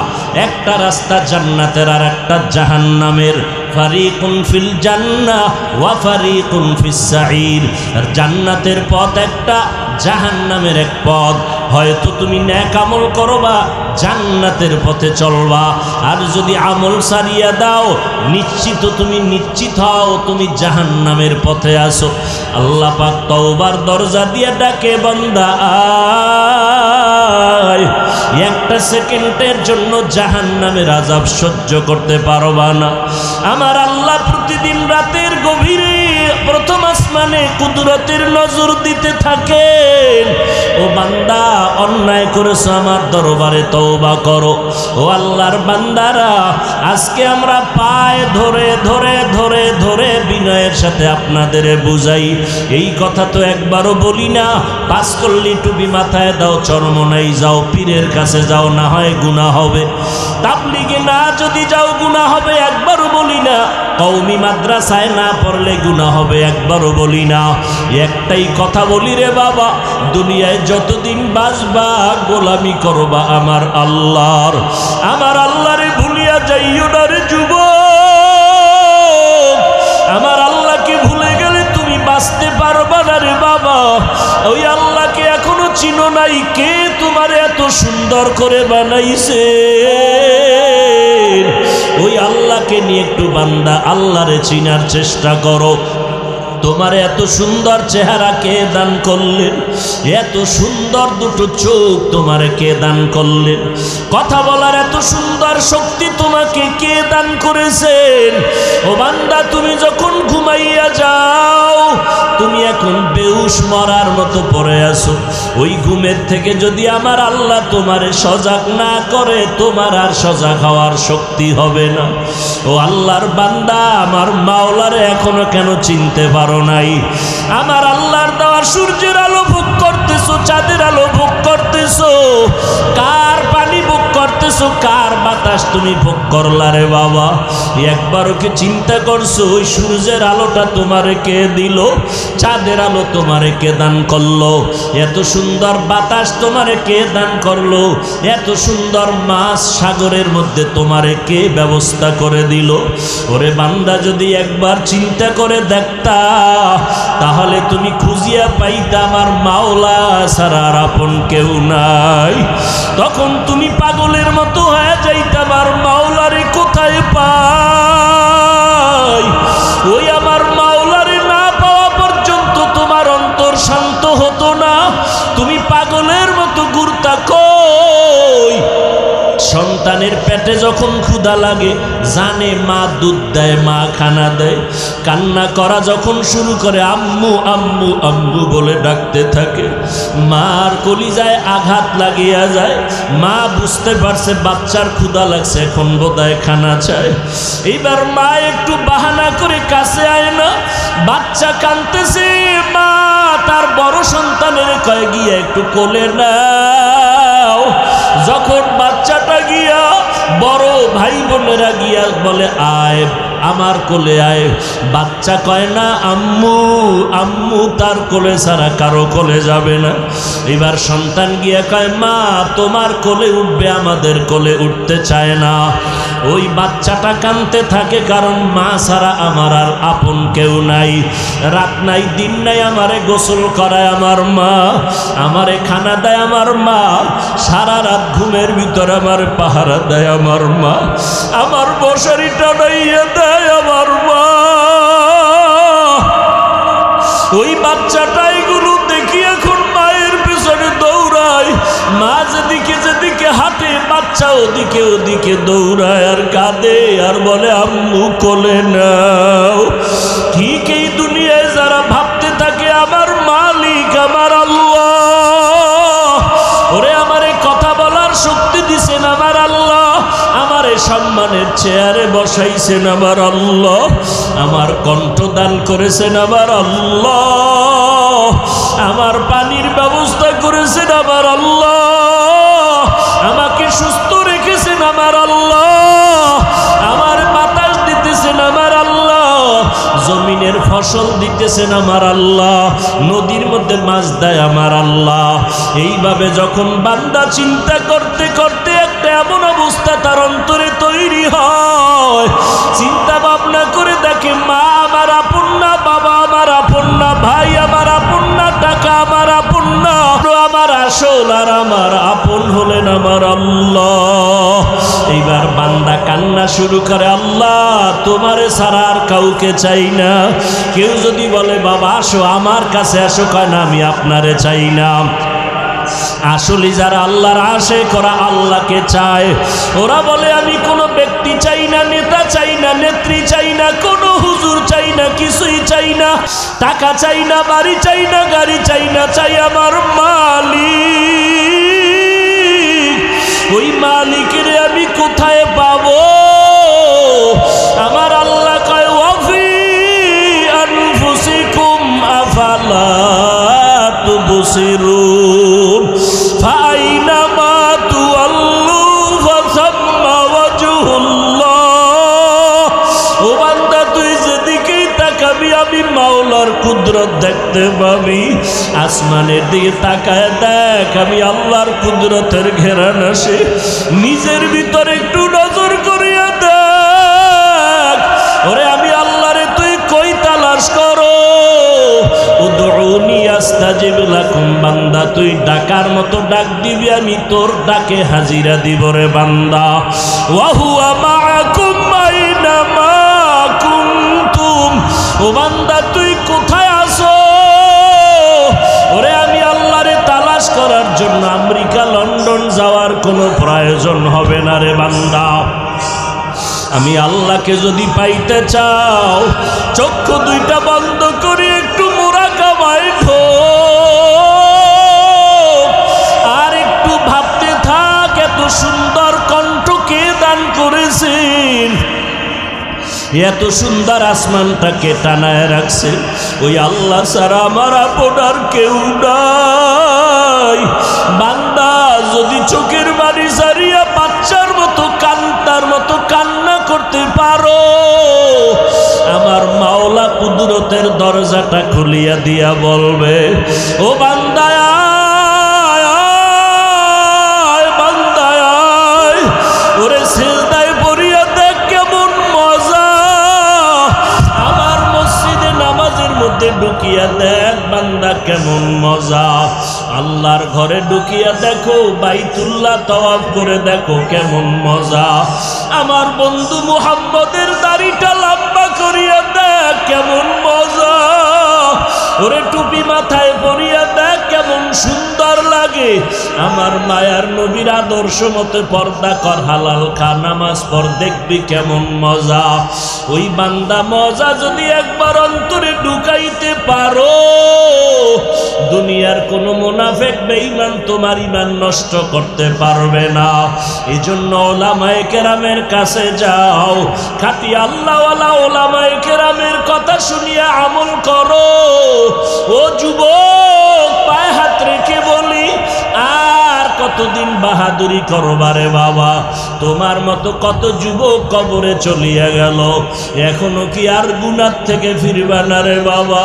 [SPEAKER 1] একটা রাস্তা জান্নাতের আর একটা জাহান্নামের। ফারিকুন ফিল জান্নাহ ওয়া ফারিকুন ফিস সাঈর। আর জান্নাতের পথ একটা, জাহান্নামের এক পথ। হয়তো তুমি নেক আমল করবা, জান্নাতের পথে চলবা, আর যদি আমল সারিয়া দাও নিশ্চিত তুমি নিশ্চিত হও তুমি জাহান্নামের পথে আসো। আল্লাহ পাক তওবার দরজা দিয়ে ডাকে, বান্দা আয়। একটা সেকেন্ডের জন্য জাহান্নামের আযাব সহ্য করতে পারবা না। আমার আল্লাহ প্রতিদিন রাতের গভীরে প্রথম আসমানে কুদরতের নজর দিতে থাকেন। ও বান্দা, অন্যায় করেছো, আমার দরবারে তওবা করো। ও আল্লাহর বান্দারা, আজকে আমরা পায়ে ধরে ধরে ধরে ধরে বিনয়ের সাথে আপনাদের বুঝাই। এই কথা তো একবারও বলি না। পাস করলি টুপি মাথায় দাও, চরমনাই যাও, পীরের কাছে যাও, না হয় গুনাহ হবে। তাবলীগে না যদি যাও গুনাহ হবে, একবারও বলি না। কওমি মাদ্রাসায় না পড়লে গুনাহ হবে, একবারও বলি না। একটাই কথা বলি রে বাবা, দুনিয়ায় যতদিন বাঁচবা গোলামি করবা আমার আল্লাহর। আমার আল্লাহরে ভুলিয়া যাইও না রে যুবক। আমার আল্লাহকে ভুলে গেলে তুমি বাঁচতে পারবা না রে বাবা। ওই আল্লাহকে এখনো চিনো নাই। কে তোমার এত সুন্দর করে বানাইছে, ওই আল্লাহকে নিয়ে একটু বান্দা আল্লাহরে চিনার চেষ্টা করো। তোমার এত সুন্দর চেহারা কে দান করলেন? এত সুন্দর দুটো চোখ তোমার কে দান করলেন? কথা বলার এত সুন্দর শক্তি তোমাকে কে দান করেছেন? ও বান্দা, তুমি যখন ঘুমাইয়া যাও, তুমি এখন বেহুশ মরার মতো পড়ে আছো। ওই ঘুমের থেকে যদি আমার আল্লাহ তোমারে সজাগ না করে, তোমার আর সজাগ হওয়ার শক্তি হবে না। ও আল্লাহর বান্দা, আমার মাওলারে এখনো কেন চিনতে পারো নাই? আমার আল্লাহর দেওয়া সূর্যের আলো ভোগ করতেছো, চাঁদের আলো ভোগ করতেছো, কার পানি ভোগ করতেছো, কার বাতাস তুমি ভোগ করলা রে বাবা? একবারও কি চিন্তা করছো ওই সূর্যের আলোটা তোমারে কে দিল? চাঁদের আলো তোমারে কে দান করলো? এত সুন্দর বাতাস তোমারে কে দান করলো? এত সুন্দর মাছ সাগরের মধ্যে তোমারে কে ব্যবস্থা করে দিল? ওরে বান্দা, যদি একবার চিন্তা করে দেখতা, তাহলে তুমি খুঁজিয়া পাইতা আমার মাওলা ছাড়া আর আপন কেউ নাই। তখন তুমি পাগলের মতো হয়ে যাইতা, আমার মাওলারে কোথায় পাই? ওই আমার মাওলারে না পাওয়া পর্যন্ত তোমার অন্তর শান্ত হতো না। তুমি পাগলের মতো ঘুরতা। কই সন্তানের পেটে পেটে যখন ক্ষুধা লাগে জানে মা দুধ দেয়, মা খানা দেয়, কান্না করা যখন শুরু করে আম্মু আম্মু আম্মু বলে ডাকতে থাকে, মার কলিজায় আঘাত লাগিয়া যায়। মা বুঝতে পারছে বাচ্চার ক্ষুধা লাগছে, এখন বোধহয় খানা চায়। এইবার মা একটু বাহানা করে কাছে আয় না, বাচ্চা কাঁদতেছে, মা তার বড় সন্তানের কয় গিয়া একটু কোলে নাও। যখন বাচ্চাটা গিয়া বড় ভাই বোনেরা গিয়া বলে আয় আমার কোলে আয়, বাচ্চা কয় না আম্মু আম্মু, তার কোলে ছাড়া কারো কোলে যাবে না। এবার সন্তান গিয়া কয় মা তোমার কোলে উঠবে, আমাদের কোলে উঠতে চায় না। ওই বাচ্চাটা কাঁদতে থাকে, কারণ মা ছাড়া আমার আর আপন কেউ নাই। রাত নাই দিন নাই আমারে গোসল করায় আমার মা, আমারে খানা দেয় আমার মা, সারা রাত ঘুমের ভিতর আমার পাহারা দেয় আমার মা, আমার মশারিটা নাইয়া দেয় আমার মা। ওই বাচ্চাটা এগুলো দেখি এখন মায়ের পিছনে দৌড়ায়, মা যেদিকে যেদিকে হাঁটে বাচ্চা ওদিকে ওদিকে দৌড়ায় আর কাঁদে আর বলে আম্মু কোলে নাও। ঠিক এই দুনিয়ায় যারা ভাবতে থাকে আমার মালিক আমার আল্লাহ, ওরে আমারে কথা বলার শক্তি দিছেন আমার আল্লাহ, আমারে সম্মানের চেয়ারে বসাইছেন আমার আল্লাহ, আমার কণ্ঠ দান করেছেন আমার আল্লাহ, আমার পানির ব্যবস্থা করেছেন আমার আল্লাহ, আমাকে সুস্থ রেখেছেন আমার আল্লাহ, আমার বাতাস দিতেছেন আমার আল্লাহ, জমিনের ফসল দিতেছেন আমার আল্লাহ, নদীর মধ্যে মাছ দেয় আমার আল্লাহ। এইভাবে যখন বান্দা চিন্তা করতে করতে একটা এমন অবস্থা তার অন্তরে তৈরি হয়, চিন্তা ভাবনা করে দেখে মা আমার আপন না, বাবা আমার আপন না, ভাই আমার আপন না, টাকা আমার আপন না, আমার আসল আর আমার আপন হলেন আমার আল্লাহ। এইবার বান্দা কান্না শুরু করে, আল্লাহ তোমারে ছাড়া আর কাউকে চাই না। কেউ যদি বলে বাবা আসো আমার কাছে আসো, কয় না আমি আপনারে চাই না। আসলে যারা আল্লাহর আশে করা আল্লাহকে চায়, ওরা বলে আমি কোনো ব্যক্তি চাই না, নেতা চাই না, নেত্রী চাই না, কোনো হুজুর চাই না, কিছুই চাই না, টাকা চাই না, বাড়ি চাই না, গাড়ি চাই না, চাই আমার মালিক। ওই মালিকের আমি কোথায় পাবো? আমার আল্লাহ কয় ওয়াফি আনফুসিকুম আফালা তুবসিরুন ফাইনামা তুআল্লু ফাসাম্মা ওয়াজহুল্লাহ। ও বান্দা তুই যেদিকেই তাকাবি আমি মাওলার কুদরত দেখতে পাবি। আসমানের দিকে তাকায় দেখ, আমি আল্লাহর কুদরতের ঘেরান আসে। নিজের ভিতরে একটু নজর করিয়া দেখ, ওরে আমি আল্লাহরে তুই কই তালাশ করো। উদউনি আস্তাজিব লাকুম, বান্দা তুই ডাকার মতো ডাক দিবি, আমি তোর ডাকে হাজিরা দিব রে বান্দা। ওয়া হুয়া মাআকুম আইনামা কুনতুম, ও বান্দা তুই কোথায় আছো? ওরে আমি আল্লাহরে তালাশ করার জন্য আমেরিকা লন্ডন যাওয়ার কোনো প্রয়োজন হবে না রে বান্দা। আমি আল্লাহকে যদি পাইতে চাও, চক্ষু দুইটা বন্ধ করে একটু মুরাকাবায় আর একটু ভাবতে থাক, এত সুন্দর কণ্ঠ কে দান করেছেন, এত সুন্দর আসমানটাকে টানায় রাখছে। ওই আল্লাহ ছাড়া আমার আপনার কেউ নাই। বান্দা যদি চোখের বাড়ি সারিয়া বাচ্চার মতো কান্তার মতো কান্না করতে পারো, আমার মাওলা কুদরতের দরজাটা খুলিয়া দিয়া বলবে, ও বান্দা ওরে সিজদায় পড়িয়া দেখ কেমন মজা। আমার মসজিদে নামাজের মধ্যে ঢুকিয়া দেখ বান্দা কেমন মজা। আল্লাহর ঘরে ঢুকিয়া দেখো, বাইতুল্লাহ তওয়াফ করে দেখো কেমন মজা। আমার বন্ধু মুহাম্মদের দাড়িটা লম্বা করিয়া দেখ কেমন মজা। ওরে টুপি মাথায় পরিয়া দেখ কেমন সুন্দর লাগে। লাগে আমার মায়ার নবীর আদর্শ মতে পর্দা কর, হালাল খা, নামাজ পড়, দেখবি কেমন মজা। ওই বান্দা মজা যদি একবার অন্তরে ঢুকাইতে পারো, দুনিয়ার কোনো মুনাফিক বেঈমান তোমার ঈমান নষ্ট করতে পারবে না। এজন্য ওলামায়ে কেরামের কাছে যাও, খাঁটি আল্লাহওয়ালা ওলামায়ে কেরামের কথা শুনিয়া আমল করো। ও যুবক, পায়ে হাত রেখে বলি, আর কতদিন বাহাদুরি করবারে বাবা? তোমার মতো কত যুবক কবরে চলিয়া গেল, এখনো কি আর গুনাহ থেকে ফিরবা না রে বাবা?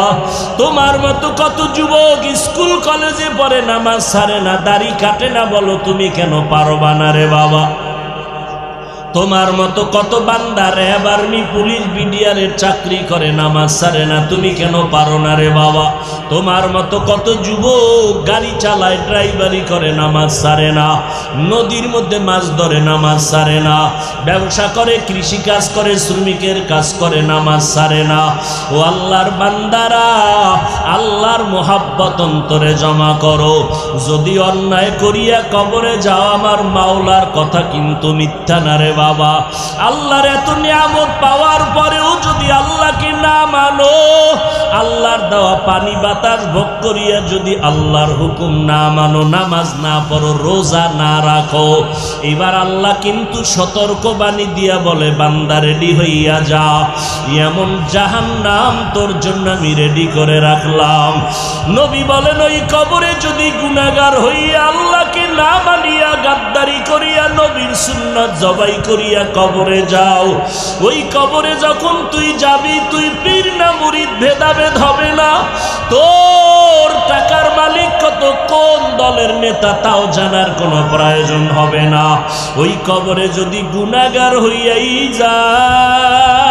[SPEAKER 1] তোমার মতো কত যুবক স্কুল কলেজে পড়ে, নামাজ ছাড়ে না, দাড়ি কাটে না, বলো তুমি কেন পারবা না রে বাবা? তোমার মতো কত বান্দা র্যাব, আর্মি, পুলিশ, বিডিআরের চাকরি করে, নামাজ ছাড়ে না, তুমি কেন পারো না রে বাবা? তোমার মতো কত যুবক গাড়ি চালায়, ড্রাইভারি করে, নামাজ ছাড়ে না, নদীর মধ্যে মাছ ধরে, নামাজ ছাড়ে না, ব্যবসা করে, কৃষি কাজ করে, শ্রমিকের কাজ করে, নামাজ ছাড়ে না। ও আল্লাহর বান্দারা, আল্লাহর মোহাব্বত অন্তরে জমা করো। যদি অন্যায় করিয়া কবরে যাও, আমার মাওলার কথা কিন্তু মিথ্যা না রে বাবা। আল্লাহর এত নিয়ামত পাওয়ার পরেও যদি আল্লাহকে না মানো, আল্লাহর দেওয়া পানি বাতাস ভোগ করিয়া যদি আল্লাহর হুকুম না মানো, নামাজ না পড়ো, রোজা না রাখো, এবার আল্লাহ কিন্তু সতর্ক বাণী দিয়া বলে, বান্দা রেডি হইয়া যা, এমন জাহান্নাম তোর জন্য আমি রেডি করে রাখলাম। নবী বলেন, ওই কবরে যদি গুনাহগার হইয়া আল্লাহকে না মানিয়া গাদ্দারি করিয়া নবীর সুন্নাত জবাই করিয়া কবরে যাও, ওই কবরে যখন তুই যাবি, তুই পীর না মুরিদ ভেদাভেদ হবে না, তোর টাকার মালিক কত, কোন দলের নেতা, তাও জানার কোনো প্রয়োজন হবে না। ওই কবরে যদি গুনাহগার হইয়াই যাও,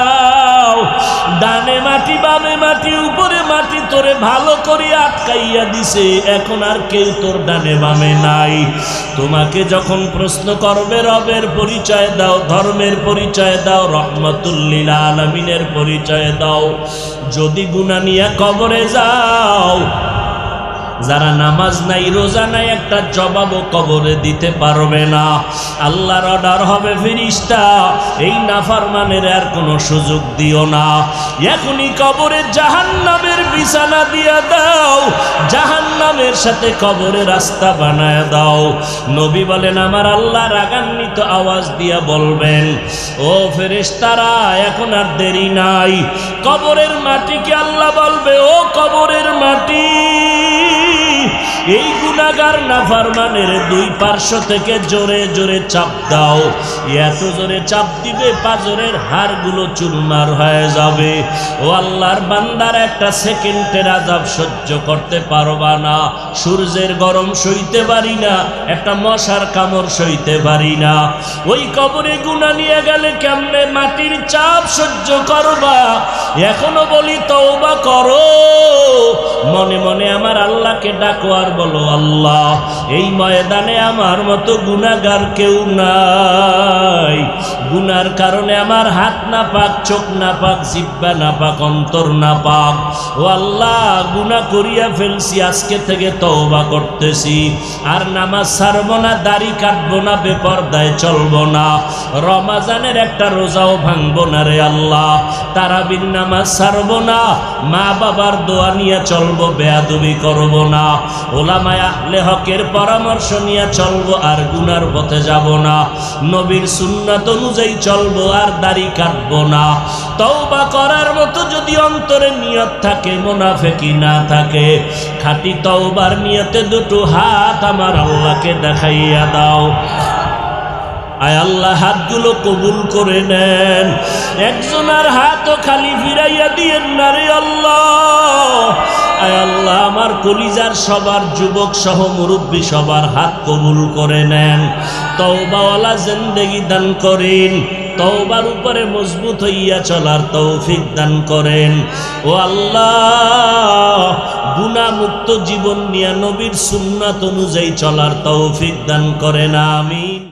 [SPEAKER 1] ডানে মাটি, বামে মাটি, উপরে মাটি, তোরে ভালো করে আটকাইয়া দিছে, এখন আর কেউ তোর ডানে বামে নাই। তোমাকে যখন প্রশ্ন করবে, রবের পরিচয় দাও, ধর্মের পরিচয় দাও, রহমাতুল লিল আলামিনের পরিচয় দাও। যদি গুনাহ নিয়ে কবরে যাও, যারা নামাজ নাই, রোজা নাই, একটা জবাবও কবরে দিতে পারবে না। আল্লাহর অর্ডার হবে, ফেরেশতা, এই নাফরমানের আর কোনো সুযোগ দিও না, এখনই কবরে জাহান্নামের বিছানা দিয়া দাও, জাহান্নামের সাথে কবরে রাস্তা বানায় দাও। নবী বলেন, আমার আল্লাহ রাগান্বিত আওয়াজ দিয়া বলবেন, ও ফেরেশতারা, এখন আর দেরি নাই। কবরের মাটিকে আল্লাহ বলবে, ও কবরের মাটি, এই গুনাহগার নাফরমানের দুই পার্শ্ব থেকে জোরে জোরে চাপ দাও। এত জোরে চাপ দিবে, পাঁজরের হাড়গুলো চুরমার হয়ে যাবে। ও আল্লাহর বান্দার একটা সেকেন্ডের আযাব সহ্য করতে পারবা না, সূর্যের গরম সইতে পারি না, একটা মশার কামড় সইতে পারি না। ওই কবরে গুনাহ নিয়ে গেলে কেমনে মাটির চাপ সহ্য করবা? এখনো বলি, তওবা করো, মনে মনে আমার আল্লাহকে ডাকো, আর বলো, আল্লাহ, এই ময়দানে আমার মতো গুনাহগার কেউ নাই। গুনার কারণে আমার হাত না পাক, চোখ না পাক, জিহ্বা না পাক, অন্তর না পাক। ও আল্লাহ, গুনাহ করিয়া ফেলছি, আজকে থেকে তওবা করতেছি, আর নামাজ ছাড়বো না, দাড়ি কাটবো না, বেপরদায় চলবো না, রমাজানের একটা রোজাও ভাঙবো না রে আল্লাহ, তারাবির নামাজ ছাড়বো না, মা বাবার দোয়া নিয়ে চলবো, বেয়াদবি করবো না, ওলামায়ে আহলে হকের পরামর্শ নিয়ে চলবো, আর গুনার পথে যাব না, নবীর সুন্নাত অনুযায়ী চলবো, আর দাড়ি কাটবো না। তওবা করার মতো যদি অন্তরে নিয়ত থাকে, মুনাফিকি না থাকে, খাঁটি তওবার নিয়তে দুটো হাত আমার আল্লাহকে দেখাইয়া দাও। আয় আল্লাহ, হাতগুলো কবুল করে নেন, একজনের হাতও খালি ফিরাইয়া দিয়েন না রে আল্লাহ। আয় আল্লাহ, আমার কলিজার সবার যুবক সহ মুরব্বী সবার হাত কবুল করে নেন, তওবাওয়ালা জিন্দেগি দান করেন, তওবার উপরে মজবুত হইয়া চলার তৌফিক দান করেন। ও আল্লাহ, গুনাহ মুক্ত জীবন নিয়ে নবীর সুন্নাত অনুযায়ী চলার তৌফিক দান করেন, আমিন।